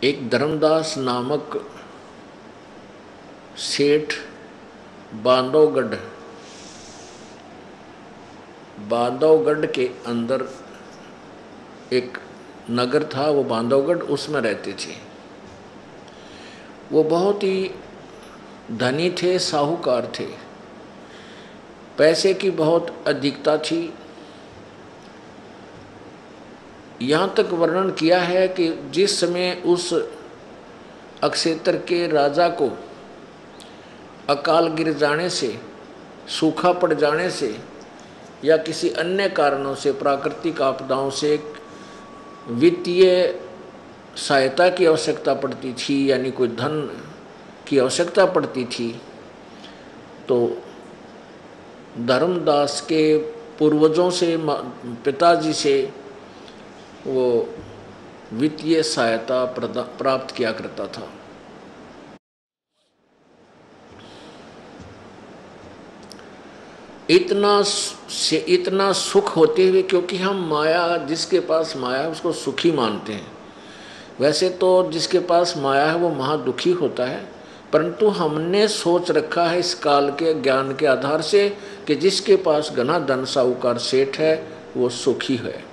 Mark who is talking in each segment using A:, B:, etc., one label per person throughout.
A: एक धर्मदास नामक सेठ बांधवगढ़ के अंदर एक नगर था, वो बांधवगढ़, उसमें रहते थे। वो बहुत ही धनी थे, साहूकार थे, पैसे की बहुत अधिकता थी। यहाँ तक वर्णन किया है कि जिस समय उस अक्षेत्र के राजा को अकाल गिर जाने से, सूखा पड़ जाने से या किसी अन्य कारणों से, प्राकृतिक आपदाओं से वित्तीय सहायता की आवश्यकता पड़ती थी, यानी कोई धन की आवश्यकता पड़ती थी, तो धर्मदास के पूर्वजों से, पिताजी से वो वित्तीय सहायता प्राप्त किया करता था। इतना सुख होते हुए, क्योंकि हम माया, जिसके पास माया है उसको सुखी मानते हैं। वैसे तो जिसके पास माया है वो महादुखी होता है, परंतु हमने सोच रखा है इस काल के ज्ञान के आधार से कि जिसके पास घना धन, साहूकार, सेठ है, वो सुखी है।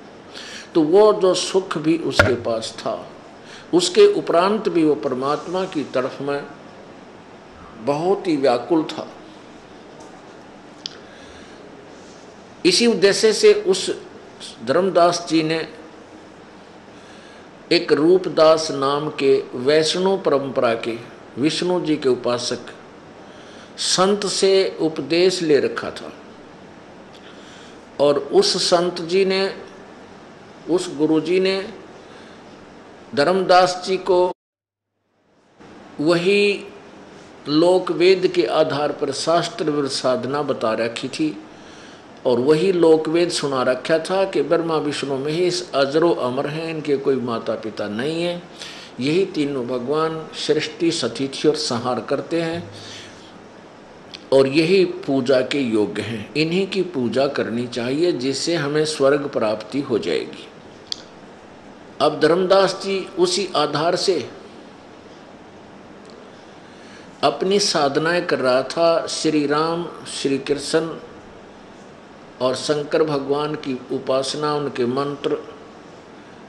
A: तो वो जो सुख भी उसके पास था, उसके उपरांत भी वो परमात्मा की तरफ में बहुत ही व्याकुल था। इसी उद्देश्य से उस धर्मदास जी ने एक रूपदास नाम के वैष्णव परंपरा के विष्णु जी के उपासक संत से उपदेश ले रखा था। और उस संत जी ने, उस गुरु जी ने धर्मदास जी को वही लोक वेद के आधार पर शास्त्र साधना बता रखी थी, और वही लोकवेद सुना रखा था कि ब्रह्मा विष्णु महेश अजरो अमर हैं, इनके कोई माता पिता नहीं है, यही तीनों भगवान सृष्टि, स्थिति और संहार करते हैं, और यही पूजा के योग्य हैं, इन्हीं की पूजा करनी चाहिए, जिससे हमें स्वर्ग प्राप्ति हो जाएगी। अब धर्मदास जी उसी आधार से अपनी साधनाएं कर रहा था। श्री राम, श्री कृष्ण और शंकर भगवान की उपासना, उनके मंत्र,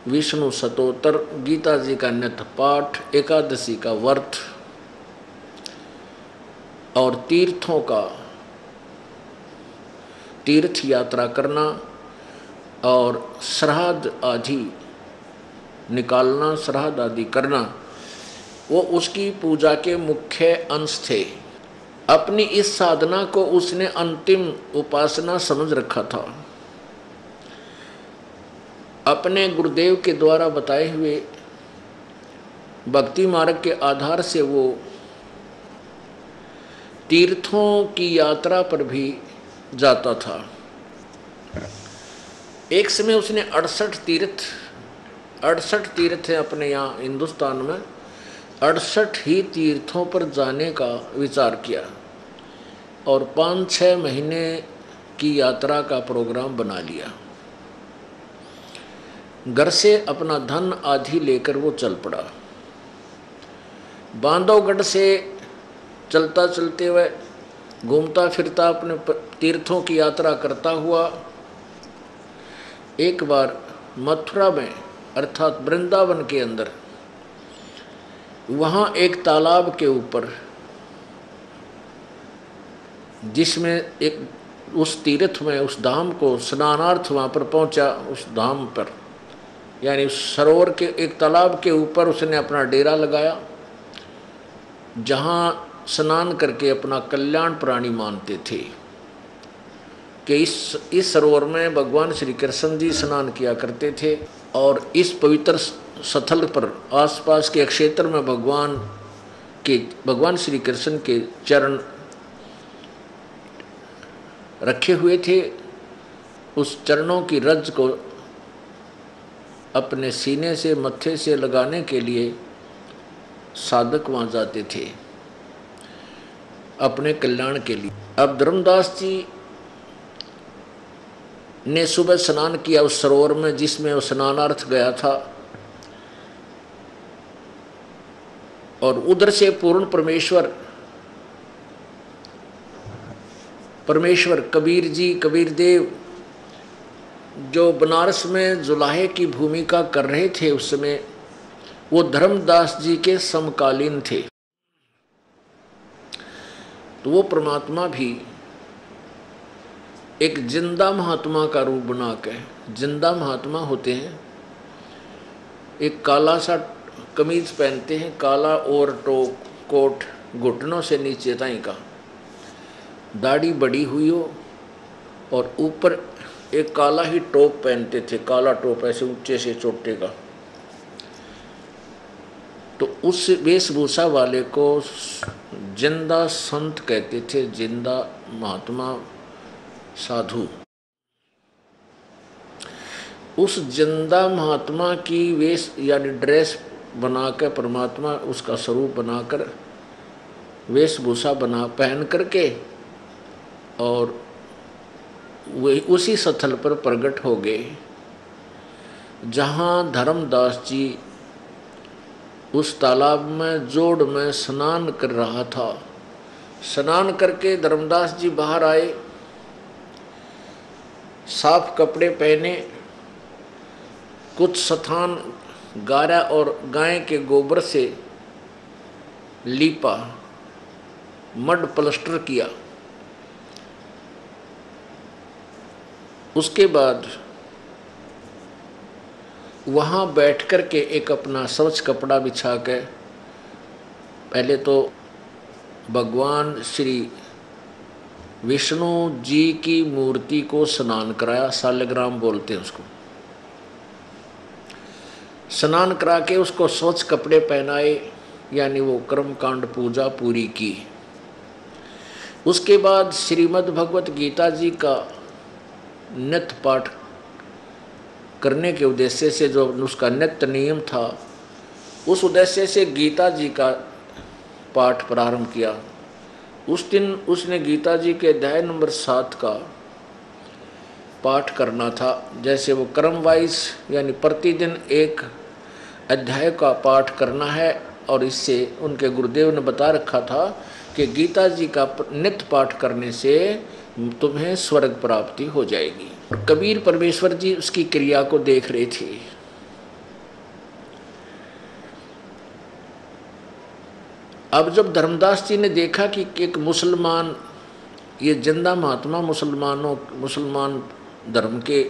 A: विष्णु स्तोत्र, गीता जी का नित्य पाठ, एकादशी का व्रत और तीर्थों का तीर्थ यात्रा करना और श्राद्ध आदि निकालना, श्राद्ध आदि करना, वो उसकी पूजा के मुख्य अंश थे। अपनी इस साधना को उसने अंतिम उपासना समझ रखा था। अपने गुरुदेव के द्वारा बताए हुए भक्ति मार्ग के आधार से वो तीर्थों की यात्रा पर भी जाता था। एक समय उसने 68 तीर्थ हैं अपने यहाँ हिंदुस्तान में, 68 ही तीर्थों पर जाने का विचार किया और 5-6 महीने की यात्रा का प्रोग्राम बना लिया। घर से अपना धन आदि लेकर वो चल पड़ा। बांधवगढ़ से चलता चलते हुए, घूमता फिरता, अपने तीर्थों की यात्रा करता हुआ एक बार मथुरा में, अर्थात वृंदावन के अंदर, वहाँ एक तालाब के ऊपर, जिसमें एक उस तीर्थ में, उस धाम को स्नानार्थ वहाँ पर पहुँचा। उस धाम पर यानी उस सरोवर के एक तालाब के ऊपर उसने अपना डेरा लगाया, जहाँ स्नान करके अपना कल्याण प्राणी मानते थे कि इस सरोवर में भगवान श्री कृष्ण जी स्नान किया करते थे। और इस पवित्र स्थल पर आसपास के क्षेत्र में भगवान श्री कृष्ण के चरण रखे हुए थे। उस चरणों की रज को अपने सीने से, मत्थे से लगाने के लिए साधक वहाँ जाते थे अपने कल्याण के लिए। अब धर्मदास जी ने सुबह स्नान किया उस सरोवर में जिसमें वो स्नानार्थ गया था। और उधर से पूर्ण परमेश्वर कबीर जी, कबीर देव जो बनारस में जुलाहे की भूमिका कर रहे थे उस समय, वो धर्मदास जी के समकालीन थे। तो वो परमात्मा भी एक जिंदा महात्मा का रूप बना के, जिंदा महात्मा होते हैं, एक काला सा कमीज पहनते हैं, काला और कोट घुटनों से नीचे ताई का, दाढ़ी बड़ी हुई हो और ऊपर एक काला ही टोप पहनते थे, काला टोप ऐसे ऊंचे से चोटे का। तो उस वेशभूषा वाले को जिंदा संत कहते थे, जिंदा महात्मा, साधु। उस जिंदा महात्मा की वेश यानी ड्रेस बनाकर परमात्मा उसका स्वरूप बनाकर वेशभूषा बना पहन करके और वही उसी स्थल पर प्रकट हो गए जहाँ धर्मदास जी उस तालाब में जोड़ में स्नान कर रहा था। स्नान करके धर्मदास जी बाहर आए, साफ कपड़े पहने, कुछ स्थान गारा और गाय के गोबर से लीपा, मड प्लास्टर किया। उसके बाद वहाँ बैठ कर के एक अपना स्वच्छ कपड़ा बिछा के पहले तो भगवान श्री विष्णु जी की मूर्ति को स्नान कराया, सालग्राम बोलते हैं उसको। स्नान करा के उसको स्वच्छ कपड़े पहनाए, यानी वो कर्मकांड पूजा पूरी की। उसके बाद श्रीमद् भगवत गीता जी का नित्य पाठ करने के उद्देश्य से, जो उसका नित्य नियम था, उस उद्देश्य से गीता जी का पाठ प्रारंभ किया। उस दिन उसने गीता जी के अध्याय नंबर 7 का पाठ करना था। जैसे वो क्रम वाइज यानी प्रतिदिन एक अध्याय का पाठ करना है, और इससे उनके गुरुदेव ने बता रखा था कि गीता जी का नित्य पाठ करने से तुम्हें स्वर्ग प्राप्ति हो जाएगी। कबीर परमेश्वर जी उसकी क्रिया को देख रहे थे। अब जब धर्मदास जी ने देखा कि एक मुसलमान, ये जिंदा महात्मा मुसलमान धर्म के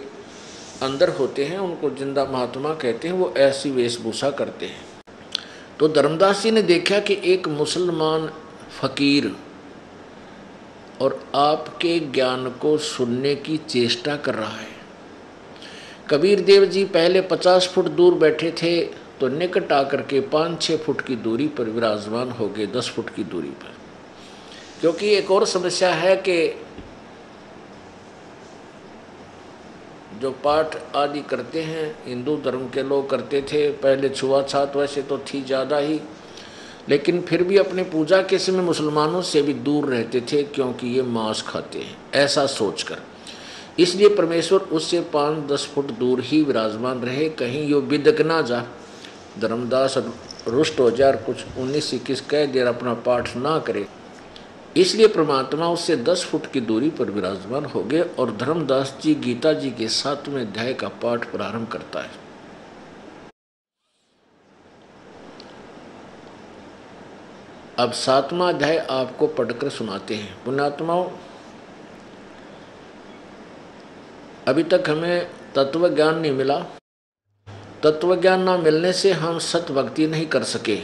A: अंदर होते हैं, उनको जिंदा महात्मा कहते हैं, वो ऐसी वेशभूषा करते हैं। तो धर्मदास जी ने देखा कि एक मुसलमान फकीर और आपके ज्ञान को सुनने की चेष्टा कर रहा है। कबीर देव जी पहले 50 फुट दूर बैठे थे, तो निकट आकर के 5-6 फुट की दूरी पर विराजमान हो गए, 10 फुट की दूरी पर। क्योंकि एक और समस्या है कि जो पाठ आदि करते हैं, हिंदू धर्म के लोग करते थे पहले, छुआछात वैसे तो थी ज़्यादा ही, लेकिन फिर भी अपने पूजा के समय मुसलमानों से भी दूर रहते थे, क्योंकि ये मांस खाते हैं, ऐसा सोचकर। इसलिए परमेश्वर उससे 5-10 फुट दूर ही विराजमान रहे, कहीं यो बिदक ना जा, धर्मदास रुष्ट हो जाए, कुछ 19-21 कह देर अपना पाठ ना करे। इसलिए परमात्मा उससे 10 फुट की दूरी पर विराजमान हो गए, और धर्मदास जी गीता जी के 7वें अध्याय का पाठ प्रारंभ करता है। अब 7वां अध्याय आपको पढ़कर सुनाते हैं। पुण्यात्माओं, अभी तक हमें तत्व ज्ञान नहीं मिला। तत्व ज्ञान ना मिलने से हम सत्य भक्ति नहीं कर सके,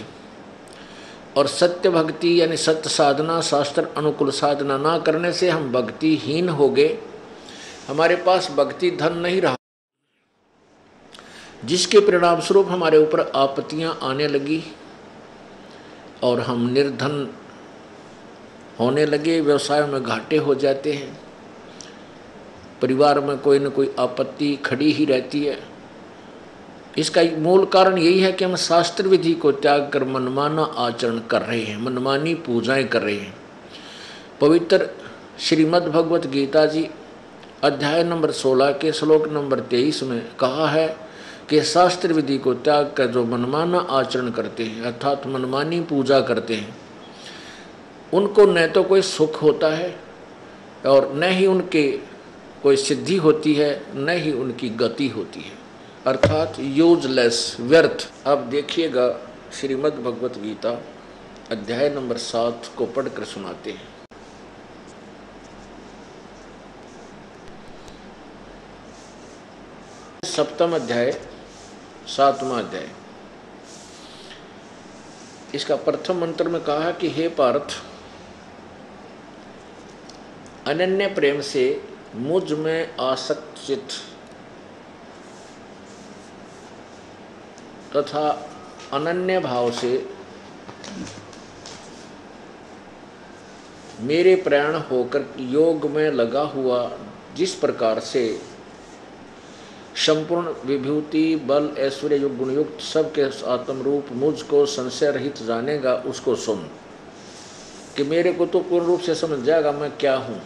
A: और सत्य भक्ति यानी सत्य साधना, शास्त्र अनुकूल साधना ना करने से हम भक्तिहीन हो गए। हमारे पास भक्ति धन नहीं रहा, जिसके परिणाम स्वरूप हमारे ऊपर आपत्तियां आने लगी और हम निर्धन होने लगे, व्यवसाय में घाटे हो जाते हैं, परिवार में कोई न कोई आपत्ति खड़ी ही रहती है। इसका मूल कारण यही है कि हम शास्त्र विधि को त्याग कर मनमाना आचरण कर रहे हैं, मनमानी पूजाएं कर रहे हैं। पवित्र श्रीमद् भगवत गीता जी अध्याय नंबर 16 के श्लोक नंबर 23 में कहा है कि शास्त्र विधि को त्याग कर जो मनमाना आचरण करते हैं अर्थात मनमानी पूजा करते हैं, उनको न तो कोई सुख होता है और न ही उनके कोई सिद्धि होती है, न ही उनकी गति होती है, अर्थात यूजलेस, व्यर्थ। अब देखिएगा श्रीमद् भगवत गीता अध्याय नंबर 7 को पढ़कर सुनाते हैं। सप्तम अध्याय, 7वां अध्याय। इसका प्रथम मंत्र में कहा कि हे पार्थ, अनन्य प्रेम से मुझ में आसक्त चित्त तथा अनन्य भाव से मेरे प्राण होकर योग में लगा हुआ जिस प्रकार से संपूर्ण विभूति बल ऐश्वर्य युग गुणयुक्त सबके आत्म रूप मुझको संशय रहित जानेगा, उसको सुन। कि मेरे को तो पूर्ण रूप से समझ जाएगा मैं क्या हूँ।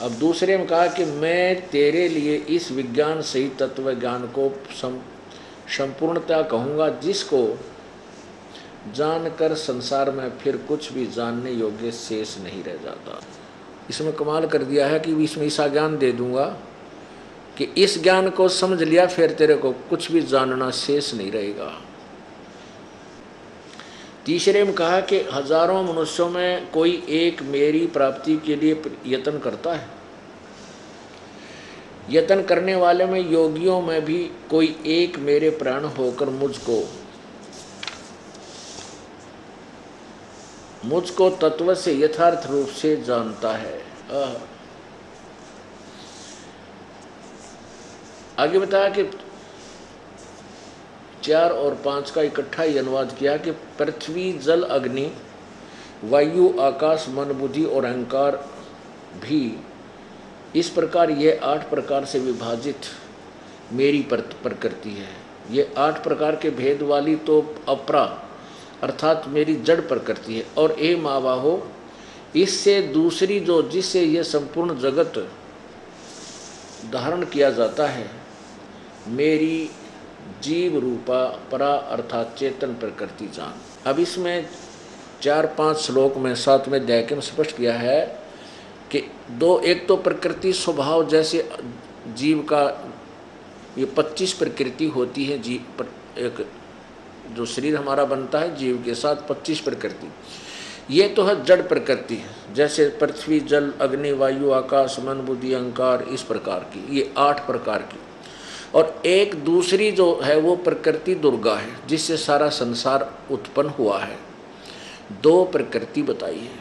A: अब दूसरे में कहा कि मैं तेरे लिए इस विज्ञान सहित तत्व ज्ञान को संपूर्णता कहूँगा, जिसको जानकर संसार में फिर कुछ भी जानने योग्य शेष नहीं रह जाता। इसमें कमाल कर दिया है कि इसमें ऐसा ज्ञान दे दूंगा कि इस ज्ञान को समझ लिया फिर तेरे को कुछ भी जानना शेष नहीं रहेगा। तीसरे में कहा कि हजारों मनुष्यों में कोई एक मेरी प्राप्ति के लिए यत्न करता है। यत्न करने वाले में योगियों में भी कोई एक मेरे प्राण होकर मुझको तत्व से यथार्थ रूप से जानता है। आगे बताया कि 4 और 5 का इकट्ठा ही अनुवाद किया कि पृथ्वी जल अग्नि वायु आकाश मन बुद्धि और अहंकार भी इस प्रकार ये 8 प्रकार से विभाजित मेरी प्रकृति है। ये 8 प्रकार के भेद वाली तो अपरा अर्थात मेरी जड़ प्रकृति है। और ए मावाहो, इससे दूसरी जो जिससे यह संपूर्ण जगत धारण किया जाता है, मेरी जीव रूपा परा अर्थात चेतन प्रकृति जान। अब इसमें 4-5 श्लोक में 7वें अध्याय के में स्पष्ट किया है कि एक तो प्रकृति स्वभाव जैसे जीव का ये 25 प्रकृति होती है। एक जो शरीर हमारा बनता है जीव के साथ 25 प्रकृति, ये तो है जड़ प्रकृति है, जैसे पृथ्वी जल अग्नि वायु आकाश मन बुद्धि अहंकार, इस प्रकार की ये 8 प्रकार की। और एक दूसरी जो है वो प्रकृति दुर्गा है, जिससे सारा संसार उत्पन्न हुआ है। 2 प्रकृति बताई है,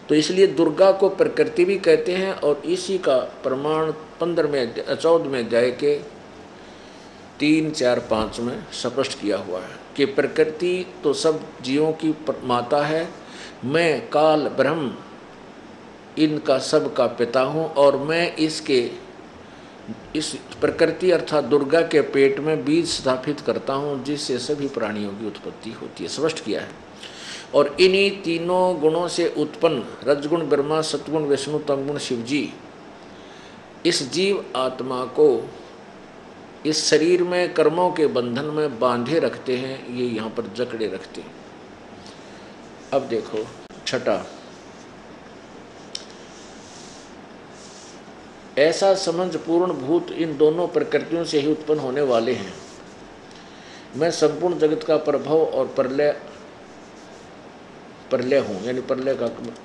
A: तो इसलिए दुर्गा को प्रकृति भी कहते हैं। और इसी का प्रमाण 14वें अध्याय के 3, 4, 5 में स्पष्ट किया हुआ है कि प्रकृति तो सब जीवों की माता है, मैं काल ब्रह्म इनका सब का पिता हूँ और मैं इस प्रकृति अर्थात दुर्गा के पेट में बीज स्थापित करता हूँ, जिससे सभी प्राणियों की उत्पत्ति होती है, स्पष्ट किया है। और इन्हीं तीनों गुणों से उत्पन्न रजगुण ब्रह्मा सतगुण विष्णु तमगुण शिव जी इस जीव आत्मा को इस शरीर में कर्मों के बंधन में बांधे रखते हैं, ये यहाँ पर जकड़े रखते हैं। अब देखो 6, ऐसा समझ पूर्ण भूत इन दोनों प्रकृतियों से ही उत्पन्न होने वाले हैं। मैं संपूर्ण जगत का प्रभाव और प्रलय हूँ, यानी प्रलय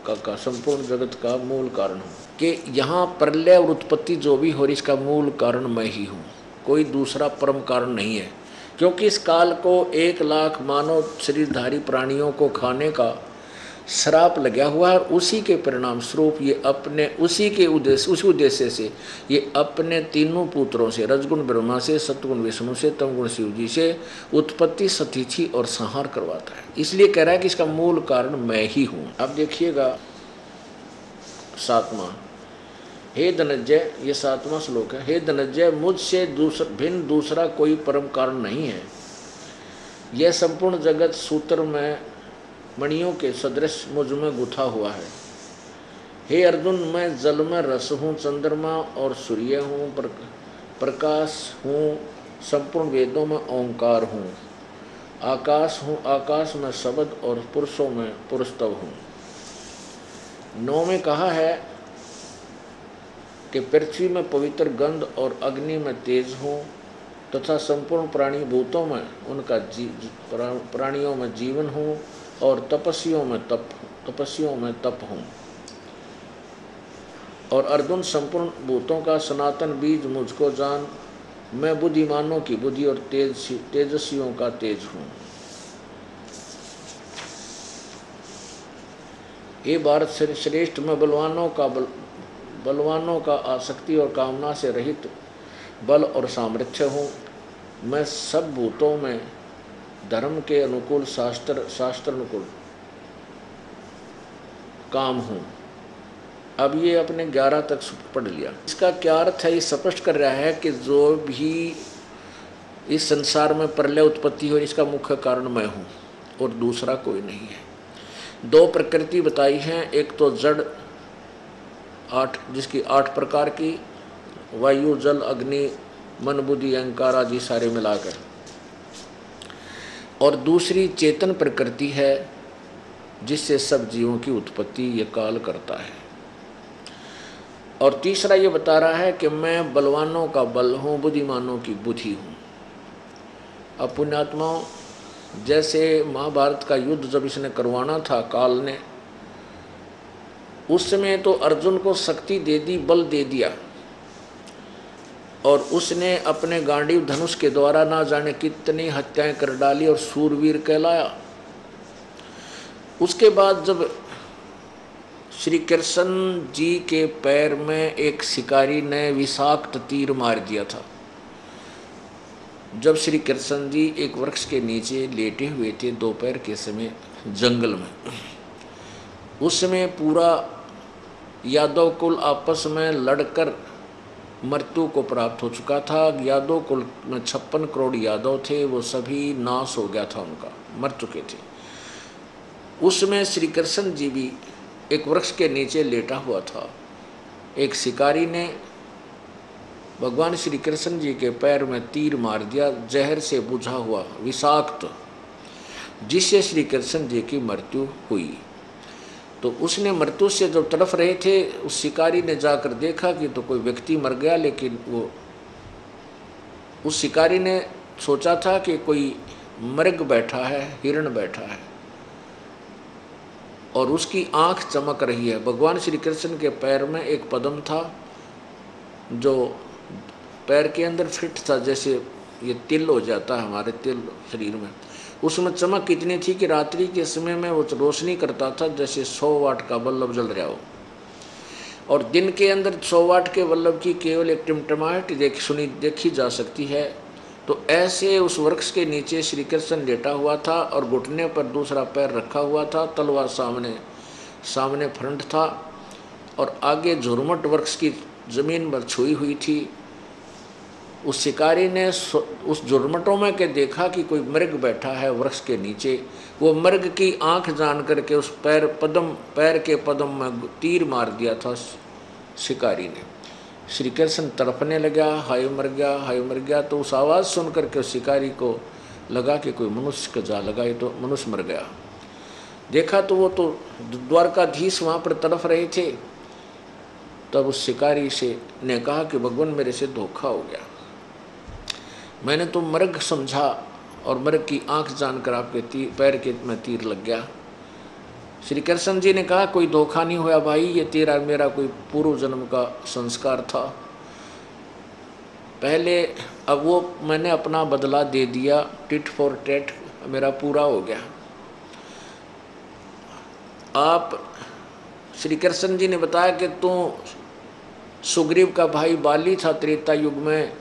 A: का संपूर्ण जगत का मूल कारण हूँ। कि यहाँ प्रलय और उत्पत्ति जो भी हो रही इसका मूल कारण मैं ही हूँ, कोई दूसरा परम कारण नहीं है। क्योंकि इस काल को 1 लाख मानव शरीरधारी प्राणियों को खाने का श्राप लगा हुआ है और उसी के परिणाम स्वरूप ये अपने उसी उद्देश्य से ये अपने तीनों पुत्रों से रजगुण ब्रह्मा से सतगुण विष्णु से तमगुण शिव जी से उत्पत्ति सतीथि और संहार करवाता है। इसलिए कह रहा है कि इसका मूल कारण मैं ही हूँ। अब देखिएगा 7वां, हे धनंजय, ये 7वां श्लोक है। हे धनंजय, मुझसे भिन्न दूसरा कोई परम कारण नहीं है। यह संपूर्ण जगत सूत्र में मणियों के सदृश मुझ में गुथा हुआ है। हे अर्जुन, मैं जल में रस हूँ, चंद्रमा और सूर्य हूँ, प्रकाश हूँ, संपूर्ण वेदों में ओंकार हूँ, आकाश हूँ, आकाश में शब्द और पुरुषों में पुरुषत्व हूँ। 9 में कहा है कि पृथ्वी में पवित्र गंध और अग्नि में तेज हूँ तथा संपूर्ण प्राणी भूतों में उनका प्राणियों में जीवन हूँ और तपस्वियों में तप हूँ। और अर्जुन संपूर्ण भूतों का सनातन बीज मुझको जान, मैं बुद्धिमानों की बुद्धि और तेजस्वियों का तेज हूँ। ये भारत श्रेष्ठ, मैं बलवानों का आसक्ति और कामना से रहित बल और सामर्थ्य हूँ। मैं सब भूतों में धर्म के अनुकूल शास्त्र अनुकूल काम हूँ। अब ये अपने 11 तक पढ़ लिया। इसका क्या अर्थ है? ये स्पष्ट कर रहा है कि जो भी इस संसार में प्रलय उत्पत्ति हो, इसका मुख्य कारण मैं हूँ और दूसरा कोई नहीं है। 2 प्रकृति बताई हैं, एक तो जड़ 8, जिसकी 8 प्रकार की, वायु, जल, अग्नि, मन, बुद्धि, अहंकार आदि सारे मिलाकर, और दूसरी चेतन प्रकृति है जिससे सब जीवों की उत्पत्ति ये काल करता है। और तीसरा ये बता रहा है कि मैं बलवानों का बल हूँ, बुद्धिमानों की बुद्धि हूँ। अब पुण्यात्माओं, जैसे महाभारत का युद्ध जब इसने करवाना था काल ने, उस समय तो अर्जुन को शक्ति दे दी, बल दे दिया, और उसने अपने गांडीव धनुष के द्वारा ना जाने कितनी हत्याएं कर डाली और सूरवीर कहलाया। उसके बाद जब श्री कृष्ण जी के पैर में एक शिकारी ने विषाक्त तीर मार दिया था, जब श्री कृष्ण जी एक वृक्ष के नीचे लेटे हुए थे दोपहर के समय जंगल में, उस समय पूरा यादव कुल आपस में लड़कर मृत्यु को प्राप्त हो चुका था। यादव कुल में 56 करोड़ यादव थे, वो सभी नाश हो गया था, उनका मर चुके थे। उसमें श्री कृष्ण जी भी एक वृक्ष के नीचे लेटा हुआ था। एक शिकारी ने भगवान श्री कृष्ण जी के पैर में तीर मार दिया, जहर से बुझा हुआ विषाक्त, जिससे श्री कृष्ण जी की मृत्यु हुई। तो उसने मृत्यु से जब तड़फ रहे थे, उस शिकारी ने जाकर देखा कि तो कोई व्यक्ति मर गया, लेकिन वो उस शिकारी ने सोचा था कि कोई मृग बैठा है, हिरण बैठा है, और उसकी आंख चमक रही है। भगवान श्री कृष्ण के पैर में एक पद्म था जो पैर के अंदर फिट था, जैसे ये तिल हो जाता है हमारे तिल शरीर में, उसमें चमक इतनी थी कि रात्रि के समय में वो रोशनी करता था जैसे 100 वाट का बल्ब जल रहा हो, और दिन के अंदर 100 वाट के बल्ब की केवल एक टिमटिमाहट देखी जा सकती है। तो ऐसे उस वृक्ष के नीचे श्री कृष्ण लेटा हुआ था और घुटने पर दूसरा पैर रखा हुआ था, तलवार सामने फ्रंट था, और आगे झुरमुट वृक्ष की जमीन पर छुई हुई थी। उस शिकारी ने उस झुरमुटों में के देखा कि कोई मृग बैठा है वृक्ष के नीचे। वो मृग की आंख जान करके उस पैर के पद्म में तीर मार दिया था शिकारी ने। श्री कृष्ण तड़पने लगा, हाय मर गया, हाय मर गया। तो उस आवाज़ सुन करके उस शिकारी को लगा कि कोई मनुष्य का जा लगा, ये तो मनुष्य मर गया। देखा तो वो तो द्वारकाधीश वहाँ पर तड़प रहे थे। तब उस शिकारी से ने कहा कि भगवान मेरे से धोखा हो गया, मैंने तो मृग समझा और मृग की आंख जानकर आपके पैर के में तीर लग गया। श्री कृष्ण जी ने कहा कोई धोखा नहीं हुआ भाई, ये तेरा मेरा कोई पूर्व जन्म का संस्कार था पहले, अब वो मैंने अपना बदला दे दिया, टिट फॉर टैट मेरा पूरा हो गया। आप श्री कृष्ण जी ने बताया कि तू सुग्रीव का भाई बाली था त्रेता युग में,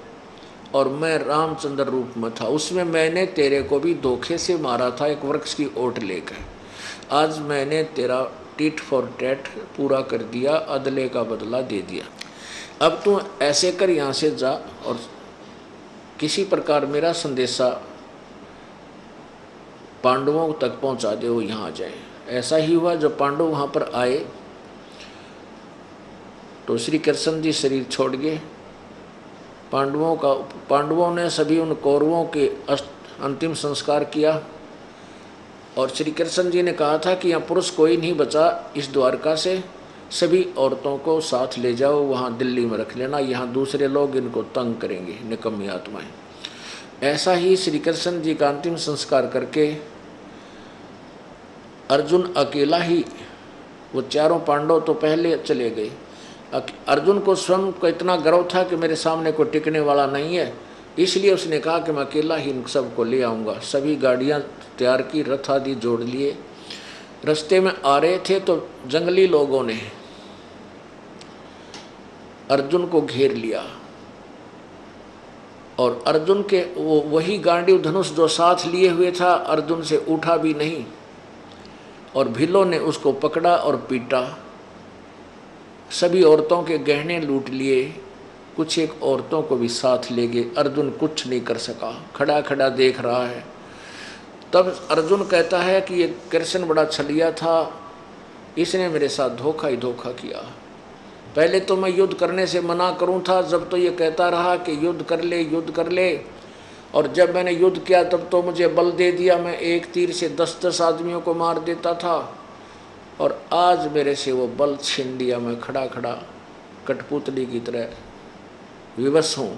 A: और मैं रामचंद्र रूप में था, उसमें मैंने तेरे को भी धोखे से मारा था एक वृक्ष की ओट लेकर। आज मैंने तेरा टिट फॉर टैट पूरा कर दिया, अदले का बदला दे दिया। अब तू ऐसे कर, यहाँ से जा और किसी प्रकार मेरा संदेशा पांडवों तक पहुँचा दे, वो यहाँ आ जाए। ऐसा ही हुआ। जब पांडव वहाँ पर आए तो श्री कृष्ण जी शरीर छोड़ गए, पांडवों ने सभी उन कौरवों के अंतिम संस्कार किया। और श्री कृष्ण जी ने कहा था कि यहाँ पुरुष कोई नहीं बचा इस द्वारका से, सभी औरतों को साथ ले जाओ, वहाँ दिल्ली में रख लेना, यहाँ दूसरे लोग इनको तंग करेंगे, निकम्मी आत्माएं। ऐसा ही श्री कृष्ण जी का अंतिम संस्कार करके अर्जुन अकेला ही, वो चारों पांडव तो पहले चले गए। अर्जुन को स्वयं को इतना गर्व था कि मेरे सामने कोई टिकने वाला नहीं है, इसलिए उसने कहा कि मैं अकेला ही इन सबको ले आऊँगा। सभी गाड़ियाँ तैयार की, रथ आदि जोड़ लिए। रास्ते में आ रहे थे तो जंगली लोगों ने अर्जुन को घेर लिया और अर्जुन के वही गांडीव धनुष जो साथ लिए हुए था अर्जुन से उठा भी नहीं, और भीलों ने उसको पकड़ा और पीटा। सभी औरतों के गहने लूट लिए, कुछ एक औरतों को भी साथ ले गए। अर्जुन कुछ नहीं कर सका, खड़ा खड़ा देख रहा है। तब अर्जुन कहता है कि ये कृष्ण बड़ा छलिया था, इसने मेरे साथ धोखा ही धोखा किया। पहले तो मैं युद्ध करने से मना करूं था, जब तो ये कहता रहा कि युद्ध कर ले युद्ध कर ले, और जब मैंने युद्ध किया तब तो मुझे बल दे दिया, मैं एक तीर से 10-10 आदमियों को मार देता था, और आज मेरे से वो बल छीन लिया। मैं खड़ा खड़ा कठपुतली की तरह विवश हूँ।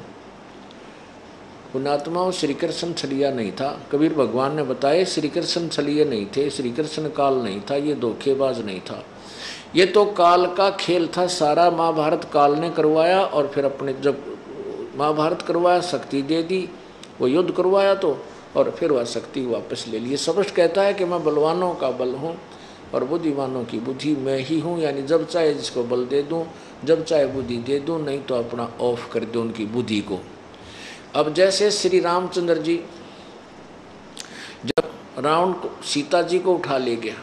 A: पुण्यात्माओं, श्री कृष्ण छलिया नहीं था। कबीर भगवान ने बताए श्री कृष्ण छलिए नहीं थे, श्री कृष्ण काल नहीं था, ये धोखेबाज नहीं था, ये तो काल का खेल था। सारा महाभारत काल ने करवाया, और फिर अपने जब महाभारत करवाया शक्ति दे दी, वो युद्ध करवाया तो, और फिर वह शक्ति वापस ले लिए। स्पष्ट कहता है कि मैं बलवानों का बल हूँ और बुद्धिमानों की बुद्धि मैं ही हूँ, यानी जब चाहे जिसको बल दे दूँ, जब चाहे बुद्धि दे दूँ, नहीं तो अपना ऑफ कर दूँ उनकी बुद्धि को। अब जैसे श्री रामचंद्र जी जब रावण को सीता जी को उठा ले गया,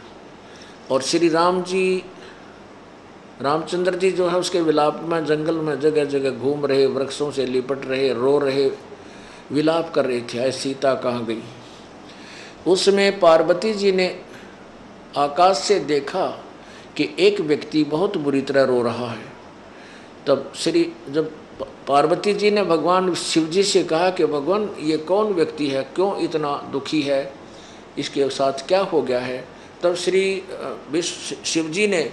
A: और श्री रामचंद्र जी जो है उसके विलाप में जंगल में जगह जगह घूम रहे, वृक्षों से लिपट रहे, रो रहे, विलाप कर रहे थे, सीता कहाँ गई। उसमें पार्वती जी ने आकाश से देखा कि एक व्यक्ति बहुत बुरी तरह रो रहा है। तब जब पार्वती जी ने भगवान शिव जी से कहा कि भगवान ये कौन व्यक्ति है, क्यों इतना दुखी है, इसके साथ क्या हो गया है, तब श्री शिव जी ने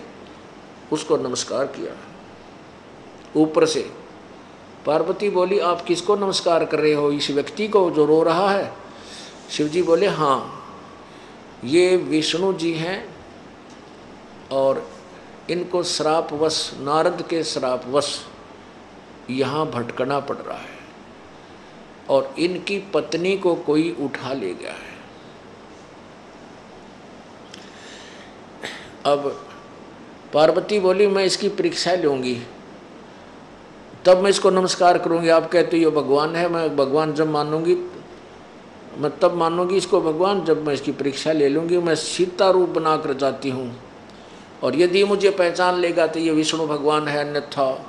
A: उसको नमस्कार किया ऊपर से। पार्वती बोली आप किसको नमस्कार कर रहे हो, इस व्यक्ति को जो रो रहा है? शिव जी बोले हाँ, ये विष्णु जी हैं, और इनको श्रापवश, नारद के श्रापवश यहाँ भटकना पड़ रहा है, और इनकी पत्नी को कोई उठा ले गया है। अब पार्वती बोली मैं इसकी परीक्षा लूँगी, तब मैं इसको नमस्कार करूँगी। आप कहते हो ये भगवान है, मैं भगवान जब मानूंगी, मैं तब मानूंगी इसको भगवान जब मैं इसकी परीक्षा ले लूँगी। मैं सीता रूप बना कर जाती हूँ, और यदि मुझे पहचान लेगा तो ये विष्णु भगवान है, अन्यथा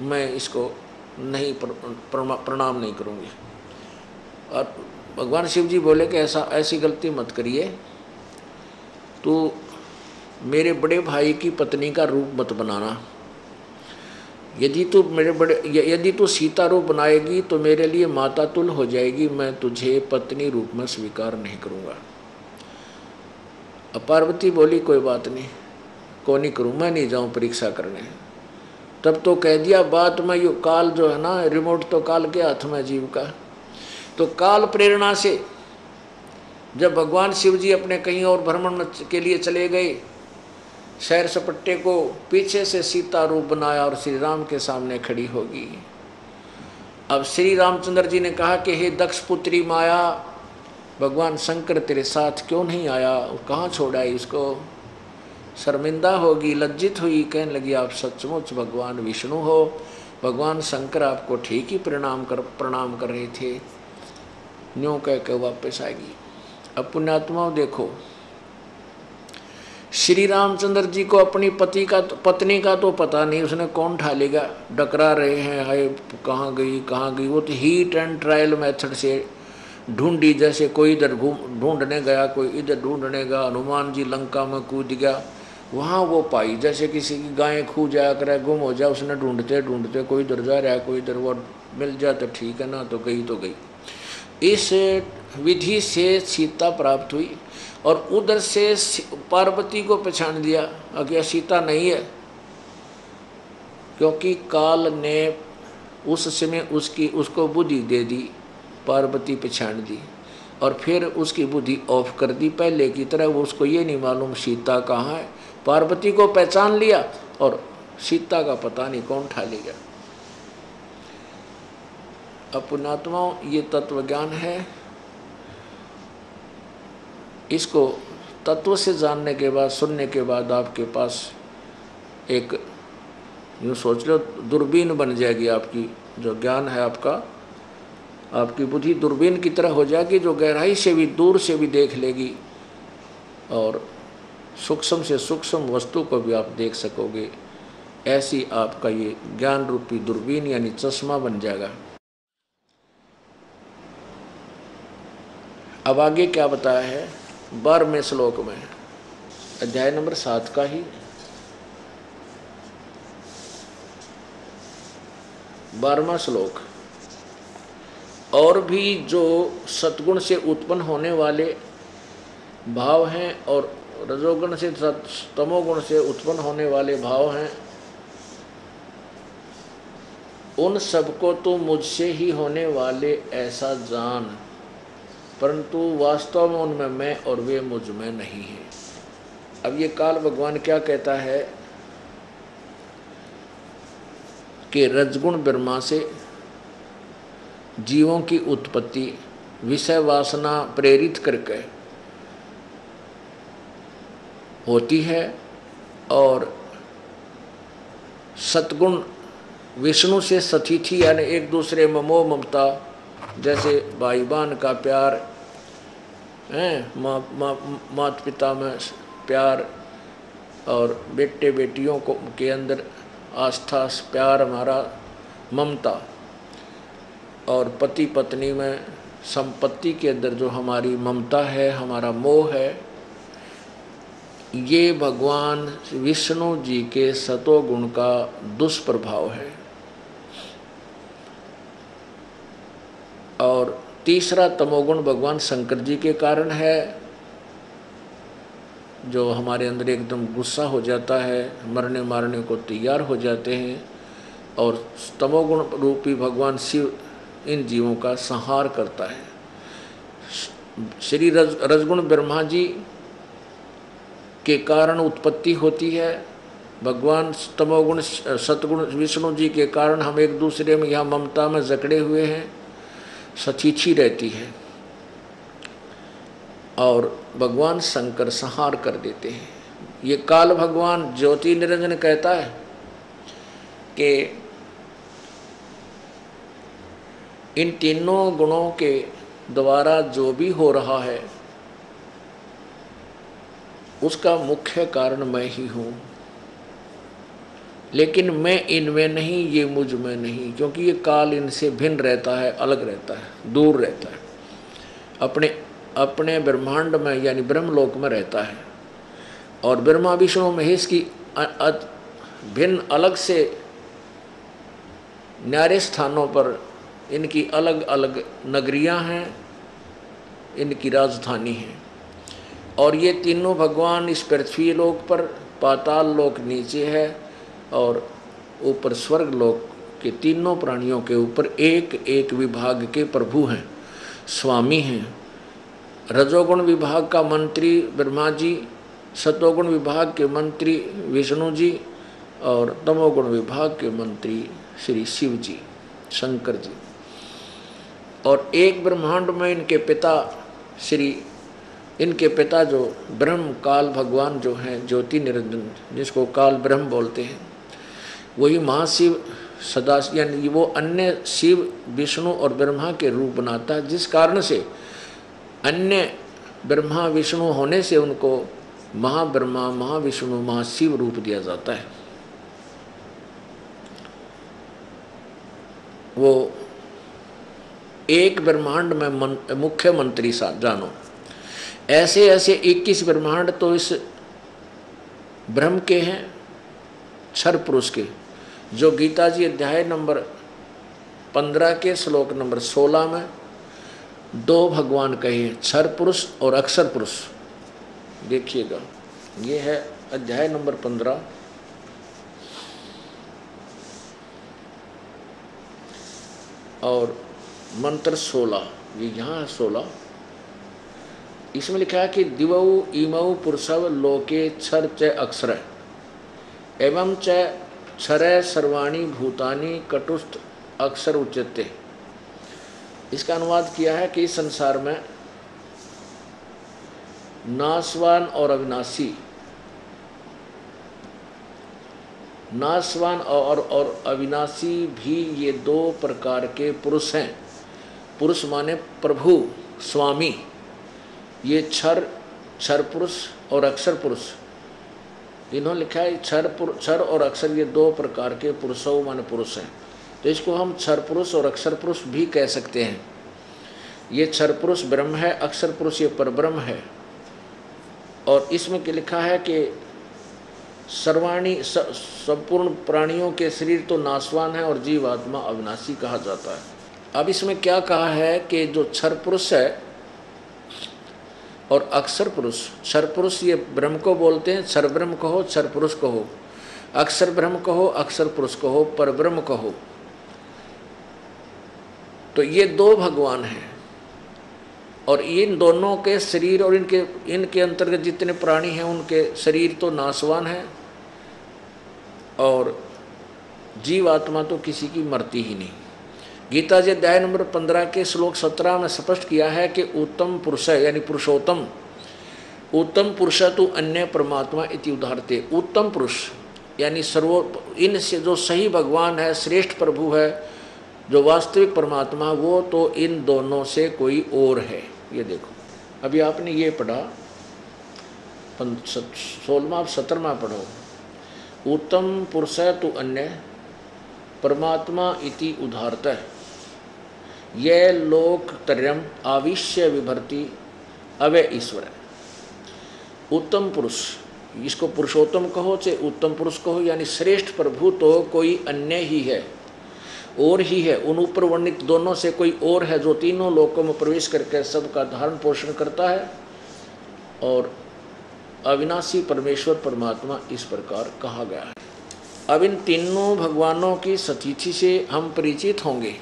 A: मैं इसको नहीं प्रणाम नहीं करूँगी। और भगवान शिव जी बोले कि ऐसी गलती मत करिए, तो मेरे बड़े भाई की पत्नी का रूप मत बनाना। यदि तू सीता रूप बनाएगी तो मेरे लिए माता तुल हो जाएगी, मैं तुझे पत्नी रूप में स्वीकार नहीं करूँगा। अब पार्वती बोली कोई बात नहीं, को नहीं करूँ, मैं नहीं जाऊँ परीक्षा करने। तब तो कह दिया बात में, यो काल जो है ना, रिमोट तो काल के हाथ में जीव का। तो काल प्रेरणा से जब भगवान शिव जी अपने कहीं और भ्रमण के लिए चले गए, शहर सपट्टे को पीछे से सीता रूप बनाया और श्री राम के सामने खड़ी होगी। अब श्री रामचंद्र जी ने कहा कि हे दक्ष पुत्री माया, भगवान शंकर तेरे साथ क्यों नहीं आया, कहाँ छोड़ा है इसको? शर्मिंदा होगी, लज्जित हुई, कहने लगी आप सचमुच भगवान विष्णु हो, भगवान शंकर आपको ठीक ही प्रणाम कर रहे थे। न्यों कह के वापस आएगी। अब पुण्यात्माओं देखो, श्री रामचंद्र जी को अपनी पत्नी का तो पता नहीं, उसने कौन ढालेगा, डकरा रहे हैं, हाय कहाँ गई। वो तो हीट एंड ट्रायल मेथड से ढूंढी, जैसे कोई इधर ढूंढने गया, कोई इधर ढूंढने गया। हनुमान जी लंका में कूद गया, वहाँ वो पाई। जैसे किसी की गायें खो जाया करे, गुम हो जाए, उसने ढूंढते ढूंढते कोई इधर जा रहा है कोई इधर, वो मिल जाए तो ठीक है, ना तो गई तो गई। इस विधि से सीता प्राप्त हुई और उधर से पार्वती को पहचान दिया कि सीता नहीं है, क्योंकि काल ने उस समय उसको बुद्धि दे दी, पार्वती पहचान दी और फिर उसकी बुद्धि ऑफ कर दी पहले की तरह। वो उसको ये नहीं मालूम सीता कहाँ है, पार्वती को पहचान लिया और सीता का पता नहीं कौन ठा ले गया। पुण्यात्माओं, ये तत्व ज्ञान है। इसको तत्व से जानने के बाद, सुनने के बाद आपके पास एक, यूँ सोच लो, दूरबीन बन जाएगी आपकी। जो ज्ञान है आपका, आपकी बुद्धि दूरबीन की तरह हो जाएगी, जो गहराई से भी दूर से भी देख लेगी और सूक्ष्म से सूक्ष्म वस्तु को भी आप देख सकोगे। ऐसी आपका ये ज्ञान रूपी दूरबीन यानी चश्मा बन जाएगा। अब आगे क्या बताया है 12वें श्लोक में, अध्याय नंबर 7 का ही 12वां श्लोक। और भी जो सतगुण से उत्पन्न होने वाले भाव हैं और रजोगुण से तमोगुण से उत्पन्न होने वाले भाव हैं, उन सबको तो मुझसे ही होने वाले ऐसा जान, परंतु वास्तव में उनमें मैं और वे मुझ में नहीं हैं। अब ये काल भगवान क्या कहता है कि रजगुण ब्रह्मा से जीवों की उत्पत्ति विषय वासना प्रेरित करके होती है और सतगुण विष्णु से सतिथि यानी एक दूसरे में मोह ममता, जैसे भाई बहन का प्यार है, माता पिता में प्यार और बेटे बेटियों को के अंदर आस्था प्यार, हमारा ममता, और पति पत्नी में संपत्ति के अंदर जो हमारी ममता है, हमारा मोह है, ये भगवान विष्णु जी के सतोगुण का दुष्प्रभाव है। और तीसरा तमोगुण भगवान शंकर जी के कारण है, जो हमारे अंदर एकदम गुस्सा हो जाता है, मरने मारने को तैयार हो जाते हैं, और तमोगुण रूपी भगवान शिव इन जीवों का संहार करता है। श्री रजगुण ब्रह्मा जी के कारण उत्पत्ति होती है, भगवान तमोगुण सतगुण विष्णु जी के कारण हम एक दूसरे में यहाँ ममता में जकड़े हुए हैं, सचीछी रहती है, और भगवान शंकर संहार कर देते हैं। ये काल भगवान ज्योति निरंजन कहता है कि इन तीनों गुणों के द्वारा जो भी हो रहा है उसका मुख्य कारण मैं ही हूँ, लेकिन मैं इनमें नहीं, ये मुझ में नहीं, क्योंकि ये काल इनसे भिन्न रहता है, अलग रहता है, दूर रहता है, अपने अपने ब्रह्मांड में यानी ब्रह्मलोक में रहता है। और ब्रह्मा विष्णु महेश की भिन्न अलग से न्यारे स्थानों पर इनकी अलग अलग नगरियां हैं, इनकी राजधानी है। और ये तीनों भगवान इस पृथ्वी लोक पर, पाताल लोक नीचे है और ऊपर स्वर्ग लोक के तीनों प्राणियों के ऊपर एक एक विभाग के प्रभु हैं, स्वामी हैं। रजोगुण विभाग का मंत्री ब्रह्मा जी, सतोगुण विभाग के मंत्री विष्णु जी और तमोगुण विभाग के मंत्री श्री शिव जी, शंकर जी। और एक ब्रह्मांड में इनके पिता जो ब्रह्म काल भगवान जो हैं ज्योति निरंजन, जिसको काल ब्रह्म बोलते हैं, वही महाशिव सदा, यानी वो अन्य शिव विष्णु और ब्रह्मा के रूप बनाता है, जिस कारण से अन्य ब्रह्मा विष्णु होने से उनको महाब्रह्मा महाविष्णु महाशिव रूप दिया जाता है। वो एक ब्रह्मांड में मुख्य मंत्री सा जानो, ऐसे ऐसे 21 ब्रह्मांड तो इस ब्रह्म के हैं, क्षर पुरुष के। जो गीता जी अध्याय नंबर 15 के श्लोक नंबर 16 में दो भगवान कहे, क्षर पुरुष और अक्षर पुरुष। देखिएगा, ये है अध्याय नंबर 15 और मंत्र 16, ये यहाँ है 16। इसमें लिखा है कि दिवौ इमौ पुरुषव लोके क्षर च अक्षर एवं च क्षर सर्वाणी भूतानि कटुस्थ अक्षर उच्यते। इसका अनुवाद किया है कि इस संसार में नाशवान और अविनाशी, नाशवान और अविनाशी भी ये दो प्रकार के पुरुष हैं। पुरुष माने प्रभु, स्वामी। ये क्षर पुरुष और अक्षर पुरुष, इन्होंने लिखा है क्षर और अक्षर ये दो प्रकार के पुरुषों माने पुरुष हैं। तो इसको हम क्षर पुरुष और अक्षर पुरुष भी कह सकते हैं। ये क्षर पुरुष ब्रह्म है, अक्षर पुरुष ये परब्रह्म है। और इसमें क्या लिखा है कि सर्वाणी संपूर्ण प्राणियों के शरीर तो नाशवान है और जीवात्मा अविनाशी कहा जाता है। अब इसमें क्या कहा है कि जो क्षर पुरुष है और अक्षर पुरुष, क्षर पुरुष ये ब्रह्म को बोलते हैं, क्षर ब्रह्म कहो, क्षर पुरुष कहो, अक्षर ब्रह्म कहो, अक्षर पुरुष कहो, परब्रह्म कहो। तो ये दो भगवान हैं और इन दोनों के शरीर और इनके अंतर्गत जितने प्राणी हैं उनके शरीर तो नाशवान है और जीवात्मा तो किसी की मरती ही नहीं। गीता जी अध्याय नंबर 15 के श्लोक 17 में स्पष्ट किया है कि उत्तम पुरुष यानी पुरुषोत्तम, उत्तम पुरुष तो अन्य परमात्मा इति उदाहरते। उत्तम पुरुष यानी इनसे जो सही भगवान है, श्रेष्ठ प्रभु है, जो वास्तविक परमात्मा, वो तो इन दोनों से कोई और है। ये देखो, अभी आपने ये पढ़ा 16वां 17वां पढ़ो, उत्तम पुरुष तो अन्य परमात्मा इति उदाहरतः ये लोकत्रयम् आविश्य विभर्ति अवय ईश्वर। उत्तम पुरुष, इसको पुरुषोत्तम कहो चाहे उत्तम पुरुष कहो, यानी श्रेष्ठ प्रभु तो कोई अन्य ही है, और ही है। उन ऊपर वर्णित दोनों से कोई और है जो तीनों लोकों में प्रवेश करके सबका धारण पोषण करता है। और अविनाशी परमेश्वर परमात्मा इस प्रकार कहा गया है। अब इन तीनों भगवानों की सतीथि से हम परिचित होंगे,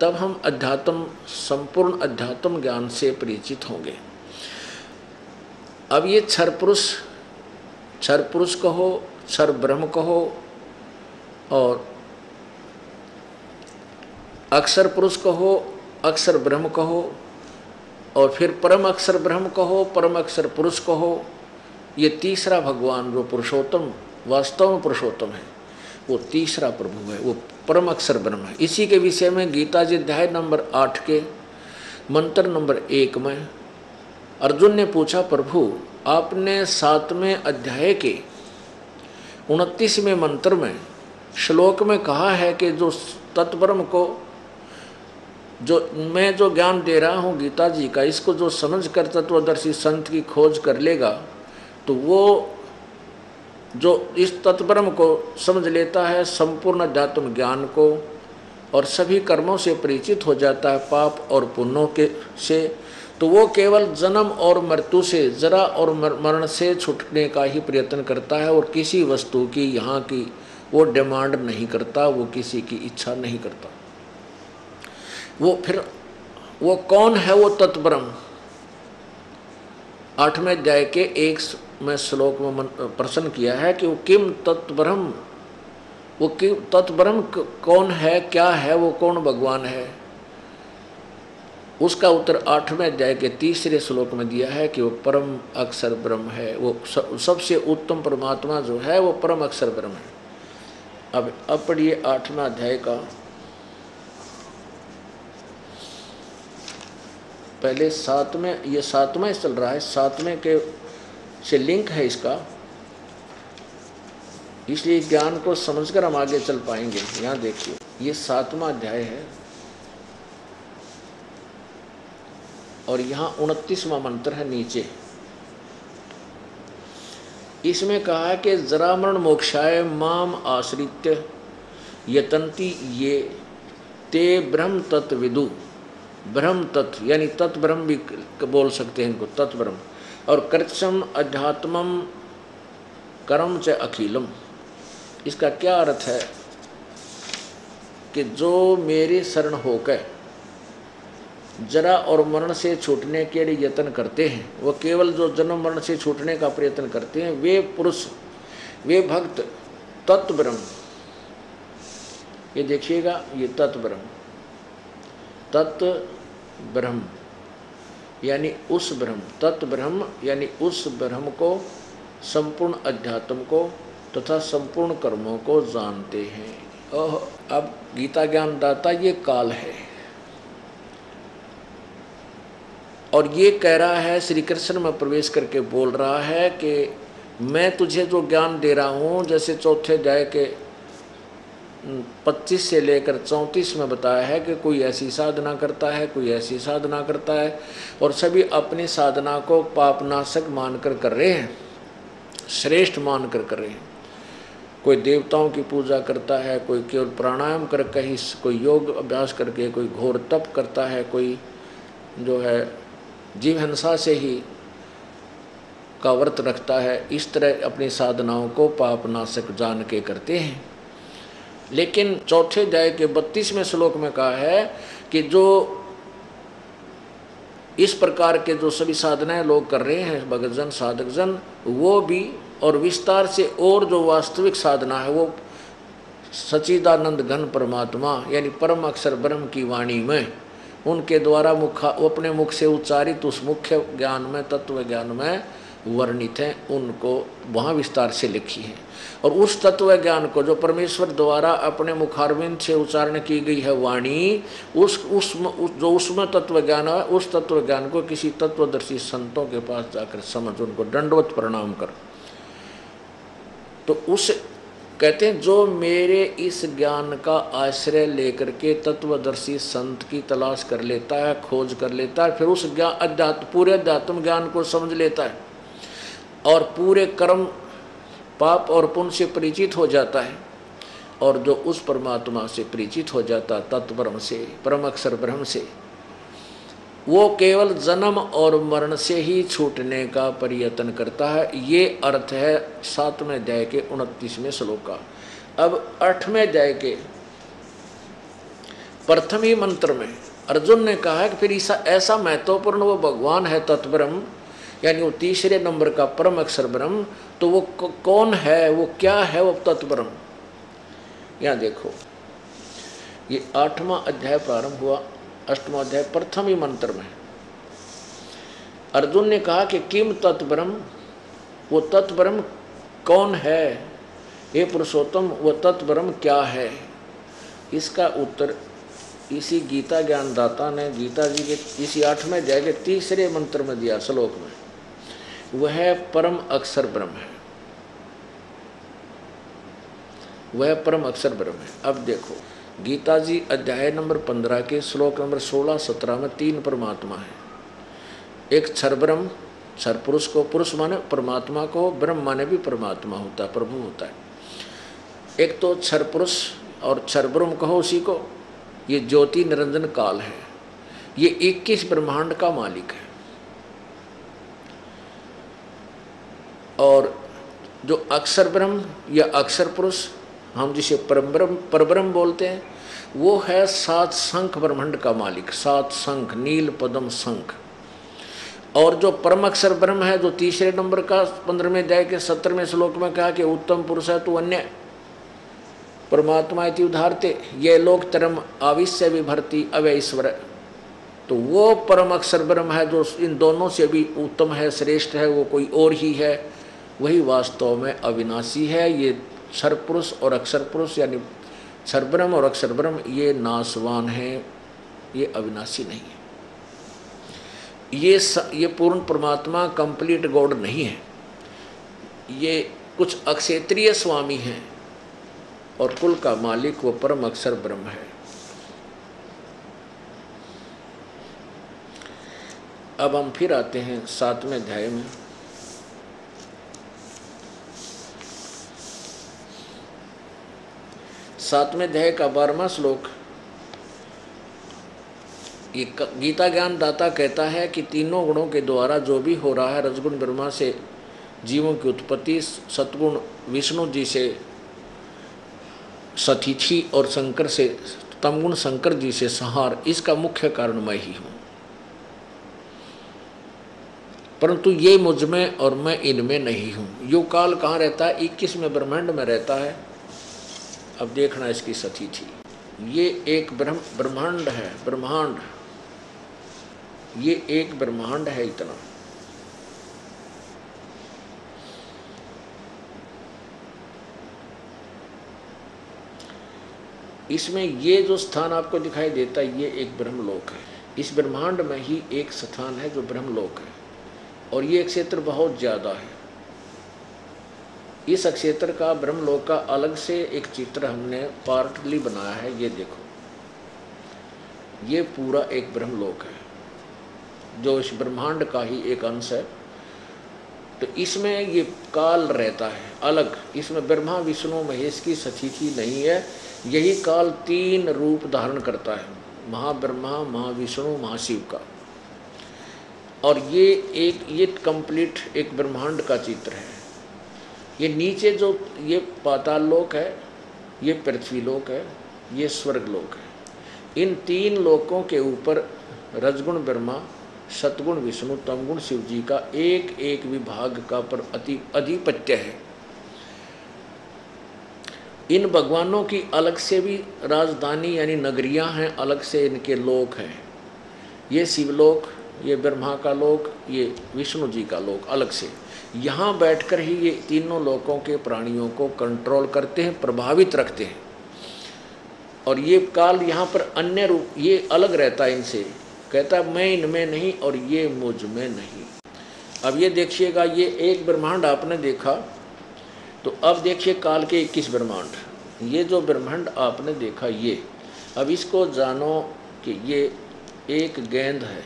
A: तब हम अध्यात्म, संपूर्ण अध्यात्म ज्ञान से परिचित होंगे। अब ये क्षर पुरुष कहो, क्षर ब्रह्म कहो और अक्षर पुरुष कहो, अक्षर ब्रह्म कहो और फिर परम अक्षर ब्रह्म कहो, परम अक्षर पुरुष कहो। ये तीसरा भगवान जो पुरुषोत्तम, वास्तव में पुरुषोत्तम है, वो तीसरा प्रभु है, वो परम अक्षर ब्रह्म है। इसी के विषय में गीता जी अध्याय नंबर 8 के मंत्र नंबर 1 में अर्जुन ने पूछा, प्रभु आपने 7वें अध्याय के 29वें मंत्र में श्लोक में कहा है कि जो तत्ब्रह्म को, जो मैं जो ज्ञान दे रहा हूँ गीता जी का, इसको जो समझ कर तत्वदर्शी संत की खोज कर लेगा तो वो जो इस तत्ब्रह्म को समझ लेता है, संपूर्ण अध्यात्म ज्ञान को, और सभी कर्मों से परिचित हो जाता है, पाप और पुण्यों के से, तो वो केवल जन्म और मृत्यु से, जरा और मरण से छूटने का ही प्रयत्न करता है और किसी वस्तु की, यहाँ की वो डिमांड नहीं करता, वो किसी की इच्छा नहीं करता। वो कौन है वो तत्ब्रह्म? 8वें अध्याय के 1 में श्लोक में प्रश्न किया है कि वो किम तत्ब्रह्म, वो किम तत्ब्रह्म कौन है, क्या है, वो कौन भगवान है? उसका उत्तर 8वें अध्याय के 3 श्लोक में दिया है कि वो परम अक्षर ब्रह्म है। वो सबसे उत्तम परमात्मा जो है वो परम अक्षर ब्रह्म है। अब पढ़िए 8वां अध्याय का पहले 7वें, ये 7वां चल रहा है, 7वें के से लिंक है इसका, इसलिए ज्ञान को समझकर हम आगे चल पाएंगे। यहाँ देखिए, ये 7वां अध्याय है और यहाँ 29वां मंत्र है नीचे। इसमें कहा है कि जरामरण मोक्षाय माम आश्रित्य यतंती ये ते ब्रह्म तत्व विदु। ब्रह्म तत्व यानी तत्व ब्रह्म भी बोल सकते हैं इनको, तत्व ब्रह्म। और कृत्सम अध्यात्मम कर्म च अखिलम। इसका क्या अर्थ है कि जो मेरे शरण होकर जरा और मरण से छूटने के लिए यत्न करते हैं, वो केवल जो जन्म मरण से छूटने का प्रयत्न करते हैं, वे पुरुष, वे भक्त तत्व ब्रह्म, ये देखिएगा, ये तत्व ब्रह्म, तत्व ब्रह्म यानी उस ब्रह्म, तत्व ब्रह्म यानी उस ब्रह्म को, संपूर्ण अध्यात्म को तथा संपूर्ण कर्मों को जानते हैं। अब गीता ज्ञान दाता ये काल है और ये कह रहा है, श्री कृष्ण में प्रवेश करके बोल रहा है कि मैं तुझे जो ज्ञान दे रहा हूँ, जैसे चौथे अध्याय के 25 से लेकर 34 में बताया है कि कोई ऐसी साधना करता है, कोई ऐसी साधना करता है, और सभी अपनी साधना को पापनाशक मानकर कर रहे हैं, श्रेष्ठ मानकर कर रहे हैं। कोई देवताओं की पूजा करता है, कोई केवल प्राणायाम करके ही, कोई योग अभ्यास करके, कोई घोर तप करता है, कोई जो है जीव हिंसा से ही का व्रत रखता है। इस तरह अपनी साधनाओं को पापनाशक जान के करते हैं। लेकिन चौथे अध्याय के 32वें श्लोक में कहा है कि जो इस प्रकार के जो सभी साधनाएं लोग कर रहे हैं, भक्तजन साधकजन, वो भी और विस्तार से और जो वास्तविक साधना है वो सच्चिदानंद घन परमात्मा यानी परम अक्षर ब्रह्म की वाणी में उनके द्वारा अपने मुख से उच्चारित उस मुख्य ज्ञान में, तत्व ज्ञान में वर्णित हैं, उनको वहाँ विस्तार से लिखी है। और उस तत्व ज्ञान को जो परमेश्वर द्वारा अपने मुखारविंद से उच्चारण की गई है वाणी, जो उसमें तत्व ज्ञान है, उस तत्व ज्ञान को किसी तत्वदर्शी संतों के पास जाकर समझ, उनको दंडवत प्रणाम कर। तो उस कहते हैं जो मेरे इस ज्ञान का आश्रय लेकर के तत्वदर्शी संत की तलाश कर लेता है, खोज कर लेता है, फिर उस ज्ञान पूरे अध्यात्म ज्ञान को समझ लेता है और पूरे कर्म पाप और पुण्य से परिचित हो जाता है, और जो उस परमात्मा से परिचित हो जाता तत्व ब्रह्म से, परम अक्षर ब्रह्म से, वो केवल जन्म और मरण से ही छूटने का प्रयत्न करता है। ये अर्थ है 7वें अध्याय के 29वें श्लोक का। अब 8वें अध्याय के प्रथम ही मंत्र में अर्जुन ने कहा है कि फिर ऐसा महत्वपूर्ण वो भगवान है तत्व ब्रह्म, यानी वो तीसरे नंबर का परम अक्षर ब्रह्म, तो वो कौन है, वो क्या है वो तत्व ब्रह्म। यहाँ देखो, ये 8वां अध्याय प्रारंभ हुआ, 8वां अध्याय प्रथम ही मंत्र में अर्जुन ने कहा कि किम तत्व ब्रह्म, वो तत्व ब्रह्म कौन है, हे पुरुषोत्तम वो तत्व ब्रह्म क्या है। इसका उत्तर इसी गीता ज्ञानदाता ने गीता जी के इसी 8वें अध्याय के तीसरे मंत्र में दिया, श्लोक में। वह परम अक्षर ब्रह्म है, वह परम अक्षर ब्रह्म है। अब देखो, गीता जी अध्याय नंबर 15 के श्लोक नंबर 16-17 में 3 परमात्मा है। एक क्षर ब्रह्म, क्षर पुरुष को, पुरुष माने परमात्मा को, ब्रह्म माने भी परमात्मा होता है, प्रभु होता है। एक तो क्षर पुरुष और क्षर ब्रह्म कहो उसी को, ये ज्योति निरंजन काल है, ये 21 ब्रह्मांड का मालिक है। और जो अक्षर ब्रह्म या अक्षर पुरुष, हम जिसे परब्रह्म बोलते हैं, वो है 7 शंख ब्रह्मांड का मालिक, 7 शंख, नील पद्म शंख। और जो परम अक्षर ब्रह्म है, जो तीसरे नंबर का 15वें अध्याय के 17वें श्लोक में कहा कि उत्तम पुरुष है तो अन्य परमात्मा इति उदाहरते ये लोक तरम आविश्य विभर्ति अवैश्वर, तो वो परम अक्षर ब्रह्म है जो इन दोनों से भी उत्तम है, श्रेष्ठ है, वो कोई और ही है, वही वास्तव में अविनाशी है। ये क्षर पुरुष और अक्षर पुरुष यानी क्षर ब्रह्म और अक्षर ब्रह्म ये नाशवान है, ये अविनाशी नहीं है। ये पूर्ण परमात्मा कंप्लीट गॉड नहीं है, ये कुछ अक्षेत्रीय स्वामी हैं और कुल का मालिक वो परम अक्षर ब्रह्म है। अब हम फिर आते हैं 7वें अध्याय में। 7वें अध्याय का 12वां श्लोक, ये गीता ज्ञान दाता कहता है कि तीनों गुणों के द्वारा जो भी हो रहा है, रजगुण ब्रह्मा से जीवों की उत्पत्ति, सतगुण विष्णु जी से सतिथि और शंकर से तमगुण शंकर जी से संहार, इसका मुख्य कारण मैं ही हूँ। परंतु ये मुझ में और मैं इनमें नहीं हूँ। यो काल कहाँ रहता है? 21वें ब्रह्मांड में रहता है। अब देखना इसकी सतिथि, ये एक ब्रह्मांड है, ब्रह्मांड, ये एक ब्रह्मांड है इतना। इसमें ये जो स्थान आपको दिखाई देता है, ये एक ब्रह्मलोक है। इस ब्रह्मांड में ही एक स्थान है जो ब्रह्मलोक है, और ये क्षेत्र बहुत ज़्यादा है। इस क्षेत्र का, ब्रह्मलोक का अलग से एक चित्र हमने पार्टली बनाया है। ये देखो, ये पूरा एक ब्रह्मलोक है जो इस ब्रह्मांड का ही एक अंश है। तो इसमें ये काल रहता है अलग। इसमें ब्रह्मा विष्णु महेश की सतिथि नहीं है। यही काल 3 रूप धारण करता है, महाब्रह्मा, महाविष्णु, महाशिव का। और ये कंप्लीट एक ब्रह्मांड का चित्र है। ये नीचे जो ये पाताल लोक है, ये पृथ्वी लोक है, ये स्वर्ग लोक है। इन 3 लोकों के ऊपर रजगुण ब्रह्मा, सतगुण विष्णु, तमगुण शिव जी का एक एक विभाग का पर अधिपत्य है। इन भगवानों की अलग से भी राजधानी यानी नगरियां हैं, अलग से इनके लोक हैं। ये शिवलोक, ये ब्रह्मा का लोक, ये विष्णु जी का लोक अलग से। यहाँ बैठकर ही ये तीनों लोकों के प्राणियों को कंट्रोल करते हैं, प्रभावित रखते हैं। और ये काल यहाँ पर अन्य रूप, ये अलग रहता है इनसे, कहता है मैं इनमें नहीं और ये मुझ में नहीं। अब ये देखिएगा, ये एक ब्रह्मांड आपने देखा, तो अब देखिए काल के 21 ब्रह्मांड। ये जो ब्रह्मांड आपने देखा, ये अब इसको जानो कि ये एक गेंद है,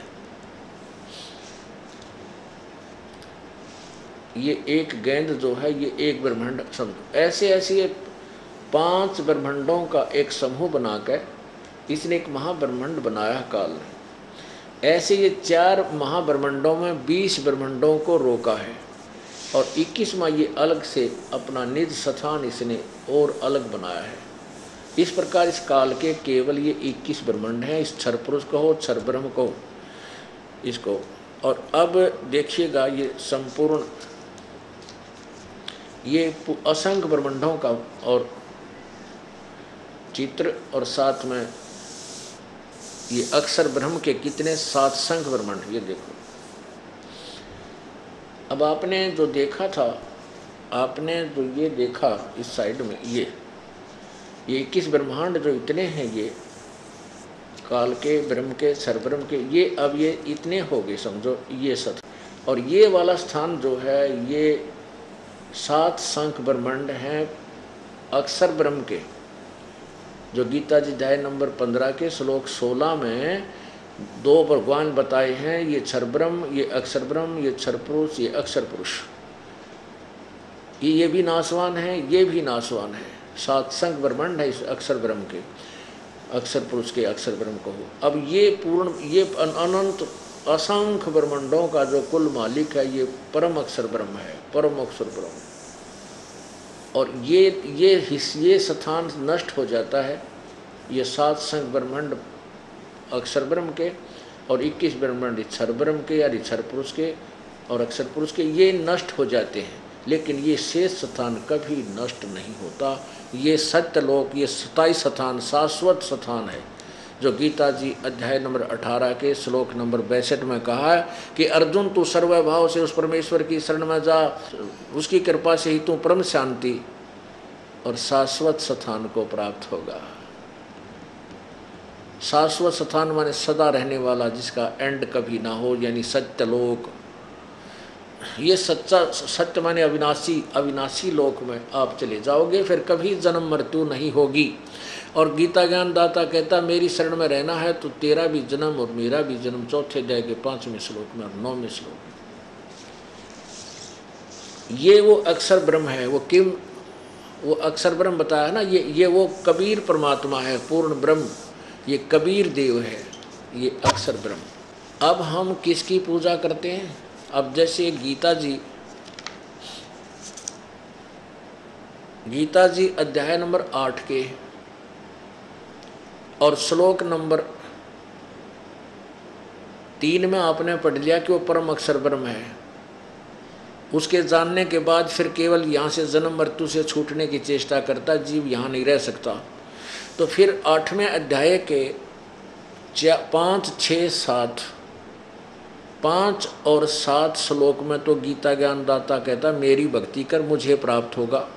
A: ये एक गेंद जो है, ये एक ब्रह्मांड समझो। ऐसे ऐसे 5 ब्रह्मांडों का एक समूह बनाकर इसने एक महाब्रह्मांड बनाया काल ने। ऐसे ये 4 महाब्रह्मांडों में 20 ब्रह्मांडों को रोका है, और 21वां ये अलग से अपना निज स्थान इसने और अलग बनाया है। इस प्रकार इस काल के केवल ये 21 ब्रह्मांड हैं। इस क्षर पुरुष को हो, क्षर ब्रह्म को, इसको। और अब देखिएगा ये संपूर्ण, ये असंख्य ब्रह्मांडों का और चित्र, और साथ में ये अक्षर ब्रह्म के कितने 7 संख्य ब्रह्मांड। ये देखो, अब आपने जो देखा था, आपने जो ये देखा इस साइड में, ये 21 ब्रह्मांड जो इतने हैं, ये काल के, ब्रह्म के, सरब्रह्म के, ये अब ये इतने हो गए समझो, ये सत। और ये वाला स्थान जो है, ये 7 संख्य ब्रह्मांड हैं अक्षर ब्रह्म के, जो गीता जी अध्याय नंबर 15 के श्लोक 16 में 2 भगवान बताए हैं। ये क्षर ब्रह्म, ये अक्षर ब्रह्म, ये क्षर पुरुष, ये अक्षर पुरुष। ये भी नाशवान है, ये भी नाशवान है। 7 संख्य ब्रह्मांड है इस अक्षर ब्रह्म के, अक्षर पुरुष के, अक्षर ब्रह्म को। अब ये पूर्ण, ये अनंत असंख्य ब्रह्मांडों का जो कुल मालिक है, ये परम अक्षर ब्रह्म है, परम अक्षर ब्रह्म। और ये स्थान नष्ट हो जाता है। ये 7 संख्य ब्रह्मांड अक्षर ब्रह्म के और 21 ब्रह्मांड क्षर ब्रह्म के या क्षर पुरुष के और अक्षर पुरुष के, ये नष्ट हो जाते हैं। लेकिन ये शेष स्थान कभी नष्ट नहीं होता। ये सत्यलोक, ये स्थायी स्थान, शाश्वत स्थान है, जो गीता जी अध्याय नंबर 18 के श्लोक नंबर 62 में कहा है कि अर्जुन तू सर्वभाव से उस परमेश्वर की शरण में जा, उसकी कृपा से ही तू परम शांति और शाश्वत स्थान को प्राप्त होगा। शाश्वत स्थान माने सदा रहने वाला, जिसका एंड कभी ना हो, यानी सत्यलोक। ये सच्चा सत्य माने अविनाशी, अविनाशी लोक में आप चले जाओगे, फिर कभी जन्म मृत्यु नहीं होगी। और गीता ज्ञान दाता कहता मेरी शरण में रहना है तो तेरा भी जन्म और मेरा भी जन्म, 4 अध्याय के 5वें श्लोक में और 9वें श्लोक में। ये वो अक्षर ब्रह्म है। वो किम वो अक्षर ब्रह्म बताया ना, ये वो कबीर परमात्मा है, पूर्ण ब्रह्म, ये कबीर देव है, ये अक्षर ब्रह्म। अब हम किसकी पूजा करते हैं? अब जैसे गीता जी अध्याय नंबर 8 के और श्लोक नंबर 3 में आपने पढ़ लिया कि वो परम अक्षर ब्रह्म है। उसके जानने के बाद फिर केवल यहाँ से जन्म मृत्यु से छूटने की चेष्टा करता जीव, यहाँ नहीं रह सकता। तो फिर 8वें अध्याय के 5, 6, 7, 5 और 7 श्लोक में तो गीता ज्ञानदाता कहता मेरी भक्ति कर मुझे प्राप्त होगा।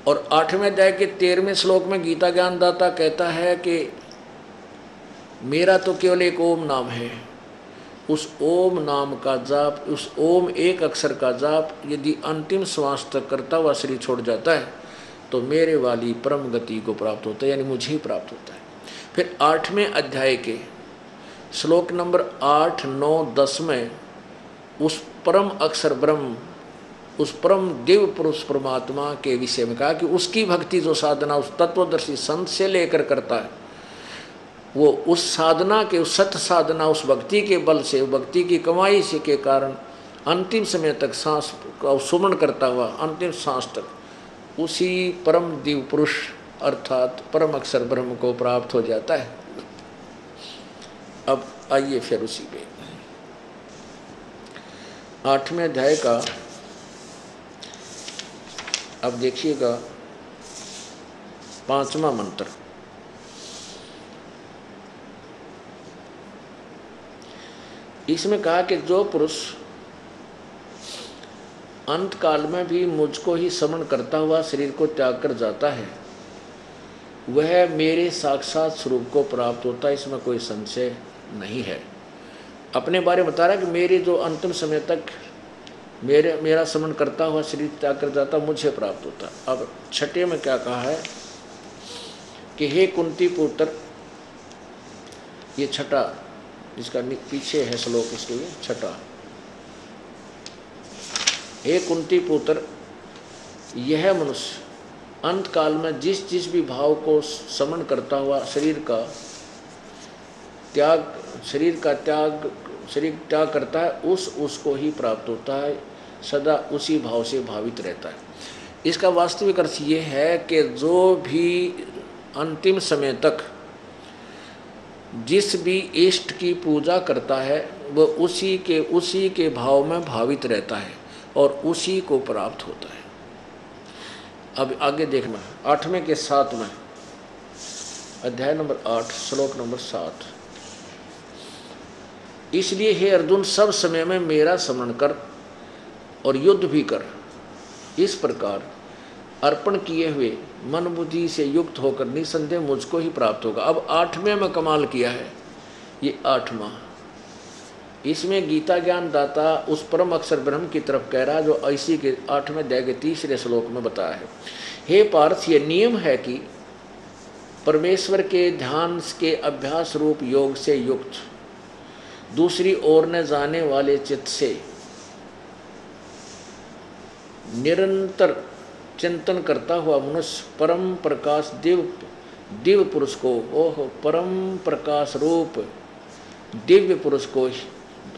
A: और 8वें अध्याय के 13वें श्लोक में गीता ज्ञानदाता कहता है कि मेरा तो केवल एक ओम नाम है। उस ओम नाम का जाप, उस ओम एक अक्षर का जाप यदि अंतिम श्वास तक करता हुआ शरीर छोड़ जाता है तो मेरे वाली परम गति को प्राप्त होता है, यानी मुझे ही प्राप्त होता है। फिर 8वें अध्याय के श्लोक नंबर 8, 9, 10 में उस परम अक्षर ब्रह्म, उस परम दिव्य पुरुष परमात्मा के विषय में कहा कि उसकी भक्ति जो साधना उस तत्वदर्शी संत से लेकर करता है, वो उस साधना के, उस सत्य साधना, उस भक्ति के बल से, भक्ति की कमाई से के कारण अंतिम समय तक सांस का सुमन करता हुआ अंतिम सांस तक उसी परम दिव्य पुरुष अर्थात परम अक्षर ब्रह्म को प्राप्त हो जाता है। अब आइए फिर उसी पे 8वें अध्याय का अब देखिएगा 5वां मंत्र। इसमें कहा कि जो पुरुष अंत काल में भी मुझको ही स्मरण करता हुआ शरीर को त्याग कर जाता है वह मेरे साक्षात स्वरूप को प्राप्त होता है, इसमें कोई संशय नहीं है। अपने बारे में बता रहा है कि मेरे जो अंतिम समय तक मेरा स्मरण करता हुआ शरीर त्याग कर जाता मुझे प्राप्त होता। अब 6 में क्या कहा है कि हे कुंती पुत्र, ये 6 जिसका पीछे है श्लोक, इसके लिए 6। हे कुंती पुत्र, यह मनुष्य अंत काल में जिस जिस भी भाव को स्मरण करता हुआ शरीर का त्याग करता है उसको ही प्राप्त होता है, सदा उसी भाव से भावित रहता है। इसका वास्तविक अर्थ ये है कि जो भी अंतिम समय तक जिस भी इष्ट की पूजा करता है वह उसी के भाव में भावित रहता है और उसी को प्राप्त होता है। अब आगे देखना 8वें के 7 में अध्याय नंबर 8 श्लोक नंबर 7। इसलिए हे अर्जुन, सब समय में मेरा स्मरण कर और युद्ध भी कर। इस प्रकार अर्पण किए हुए मन बुद्धि से युक्त होकर निसंदेह मुझको ही प्राप्त होगा। अब 8वें में कमाल किया है, ये 8वां। इसमें गीता ज्ञान दाता उस परम अक्षर ब्रह्म की तरफ कह रहा जो ऐसी के 8वें अध्याय के 3रे श्लोक में बताया है। हे पार्थ, ये नियम है कि परमेश्वर के ध्यान के अभ्यास रूप योग से युक्त दूसरी ओर न जाने वाले चित्त से निरंतर चिंतन करता हुआ मनुष्य परम प्रकाश दिव्य पुरुष को, परम प्रकाश रूप दिव्य पुरुष को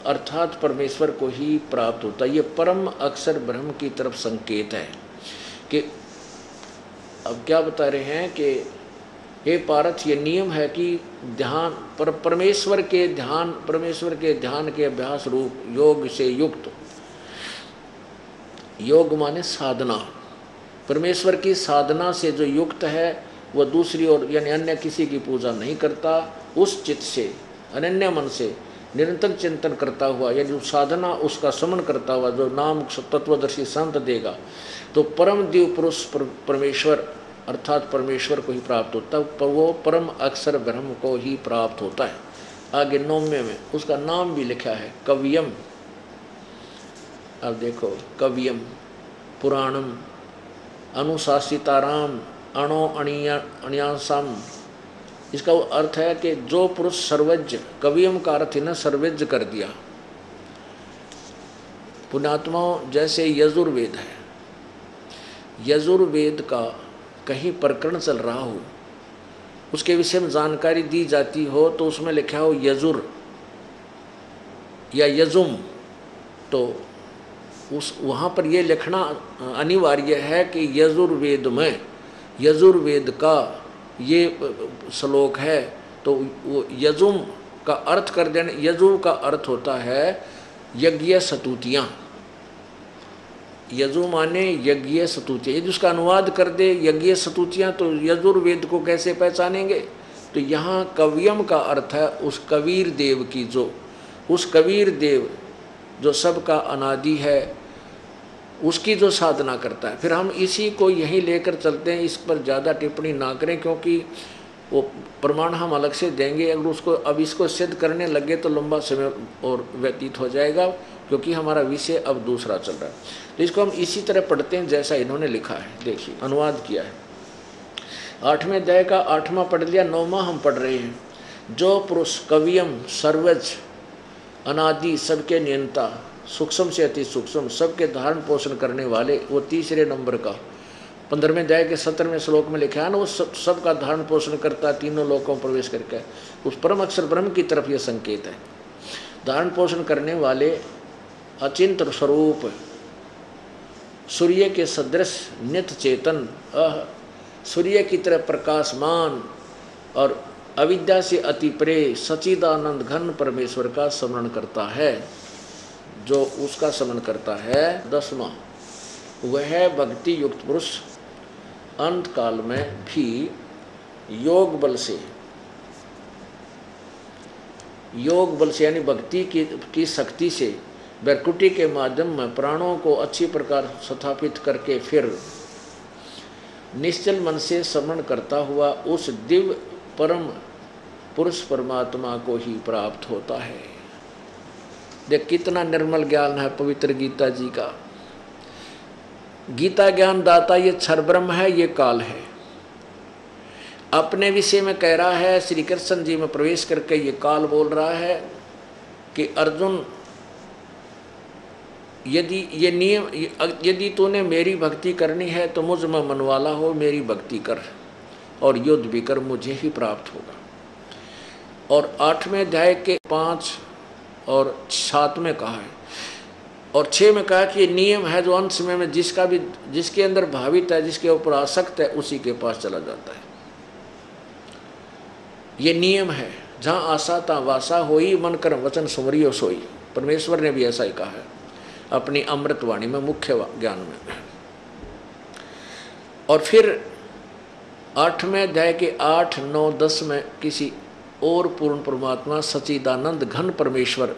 A: अर्थात परमेश्वर को ही प्राप्त होता है। ये परम अक्षर ब्रह्म की तरफ संकेत है कि अब क्या बता रहे हैं कि हे पार्थ, ये नियम है कि ध्यान परमेश्वर के ध्यान के अभ्यास रूप योग से युक्त, योग माने साधना, परमेश्वर की साधना से जो युक्त है वह दूसरी ओर यानी अन्य किसी की पूजा नहीं करता। उस चित्त से अनन्य मन से निरंतर चिंतन करता हुआ यानी जो साधना उसका समन करता हुआ जो नाम तत्वदर्शी संत देगा तो परम दिव्य पुरुष परमेश्वर अर्थात परमेश्वर को ही प्राप्त होता है, पर वो परम अक्षर ब्रह्म को ही प्राप्त होता है। आगे 9वें में उसका नाम भी लिखा है कवियम। अब देखो, कवियम पुराणम अनुशासिताराम अणो अणियासम। इसका अर्थ है कि जो पुरुष सर्वज्ञ, कवियम का अर्थ इन्हें सर्वज्ञ कर दिया। पुण्यात्माओं, जैसे यजुर्वेद है, यजुर्वेद का कहीं प्रकरण चल रहा हो, उसके विषय में जानकारी दी जाती हो, तो उसमें लिखा हो यजुर या यजुम, तो उस वहाँ पर ये लिखना अनिवार्य है कि यजुर्वेद में, यजुर्वेद का ये श्लोक है, तो वो यजुम का अर्थ कर देना। यजु का अर्थ होता है यज्ञ स्तुतियाँ, यजु माने यज्ञ स्तुतियाँ। यदि उसका अनुवाद कर दे यज्ञ स्तुतियाँ, तो यजुर्वेद को कैसे पहचानेंगे? तो यहाँ कवियम का अर्थ है उस कबीर देव की, जो उस कबीर देव जो सबका अनादि है, उसकी जो साधना करता है। फिर हम इसी को यहीं लेकर चलते हैं, इस पर ज़्यादा टिप्पणी ना करें, क्योंकि वो प्रमाण हम अलग से देंगे। अगर उसको अब इसको सिद्ध करने लगे तो लंबा समय और व्यतीत हो जाएगा, क्योंकि हमारा विषय अब दूसरा चल रहा है। तो इसको हम इसी तरह पढ़ते हैं जैसा इन्होंने लिखा है। देखिए, अनुवाद किया है। 8वें अध्याय का 8वां पढ़ लिया, 9वां हम पढ़ रहे हैं। जो पुरुष कवियम सर्वज अनादि सबके नियंता, सूक्ष्म से अति सूक्ष्म, सबके धारण पोषण करने वाले, वो तीसरे नंबर का 15वें अध्याय के 17वें श्लोक में लिखा है ना, वो सबका धारण पोषण करता, तीनों लोकों में प्रवेश करके उस परम अक्षर ब्रह्म की तरफ यह संकेत है। धारण पोषण करने वाले अचिंत स्वरूप, सूर्य के सदृश नित्य चेतन, सूर्य की तरह प्रकाशमान और अविद्या से अति परे सच्चिदानंद घन परमेश्वर का स्मरण करता है। जो उसका स्मरण करता है, 10वां, वह भक्ति युक्त पुरुष अंत काल में भी योग बल से यानी भक्ति की शक्ति से वैकुंठी के माध्यम में प्राणों को अच्छी प्रकार स्थापित करके फिर निश्चल मन से स्मरण करता हुआ उस दिव्य परम पुरुष परमात्मा को ही प्राप्त होता है। देख कितना निर्मल ज्ञान है पवित्र गीता जी का। गीता ज्ञान दाता ये क्षर ब्रह्म है, ये काल है। अपने विषय में कह रहा है, श्री कृष्ण जी में प्रवेश करके ये काल बोल रहा है कि अर्जुन, यदि ये नियम, यदि तूने मेरी भक्ति करनी है तो मुझ में मनवाला हो, मेरी भक्ति कर और युद्ध भी कर, मुझे ही प्राप्त होगा। और 8वें अध्याय के 5 और 7 में कहा है, और 6 में कहा कि ये नियम है जो अंत समय में जिसके अंदर भावित है, जिसके ऊपर आसक्त है, उसी के पास चला जाता है। ये नियम है, जहाँ आशा ता वासा होई, मन कर्म वचन सुमरियो सोई। परमेश्वर ने भी ऐसा ही कहा है अपनी अमृतवाणी में, मुख्य ज्ञान में। और फिर 8वें अध्याय के 8, 9, 10 में किसी और पूर्ण परमात्मा सच्चिदानंद घन परमेश्वर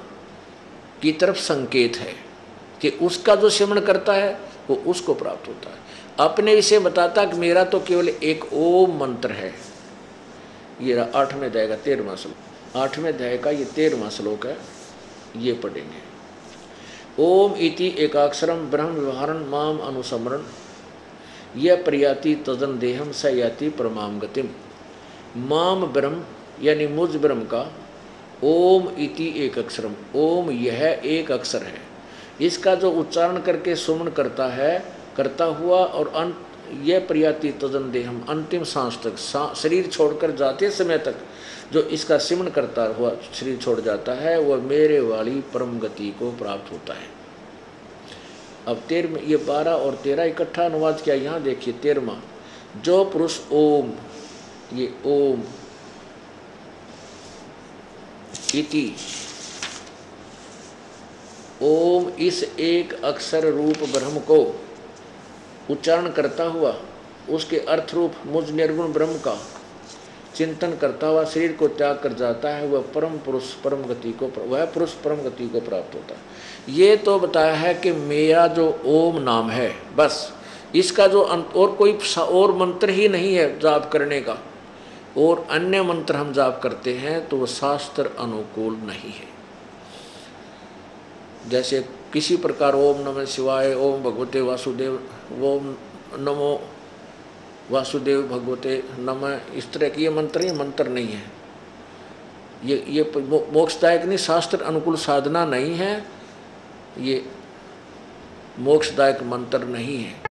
A: की तरफ संकेत है कि उसका जो सिमरण करता है वो उसको प्राप्त होता है। अपने विषय बताता कि मेरा तो केवल एक ओम मंत्र है। ये 8वें अध्याय का 13वां श्लोक, 8वें अध्याय का ये 13वां श्लोक है, ये पढ़ेंगे। ओम इति एकाक्षरम ब्रह्म व्यवहारं माम अनुसमरण, यह प्रयाति तजन देहम स याति परमाम गतिम। माम ब्रह्म यानी मुझ ब्रह्म का, ओम इति एक अक्षरम, ओम यह एक अक्षर है, इसका जो उच्चारण करके सुमन करता है, करता हुआ और अंत यह प्रयाति तजन देहम, अंतिम सांस तक, शरीर छोड़कर जाते समय तक जो इसका सिमन करता हुआ शरीर छोड़ जाता है, वह मेरे वाली परम गति को प्राप्त होता है। अब 13 ये 12 और 13 इकट्ठा अनुवाद किया। यहाँ देखिए 13वां, जो पुरुष ओम, ये ओम इति, ओम इस एक अक्षर रूप ब्रह्म को उच्चारण करता हुआ उसके अर्थ रूप मुझ निर्गुण ब्रह्म का चिंतन करता हुआ शरीर को त्याग कर जाता है, वह परम पुरुष परम गति को, वह पुरुष परम गति को प्राप्त होता है। ये तो बताया है कि मेरा जो ओम नाम है, बस इसका जो और कोई और मंत्र ही नहीं है जाप करने का, और अन्य मंत्र हम जाप करते हैं तो वह शास्त्र अनुकूल नहीं है। जैसे किसी प्रकार ओम नमः शिवाय, ओम भगवते वासुदेव, ओम नमो वासुदेव भगवते नमः, इस तरह की ये मंत्र नहीं है। ये मोक्षदायक नहीं, शास्त्र अनुकूल साधना नहीं है, ये मोक्षदायक मंत्र नहीं है।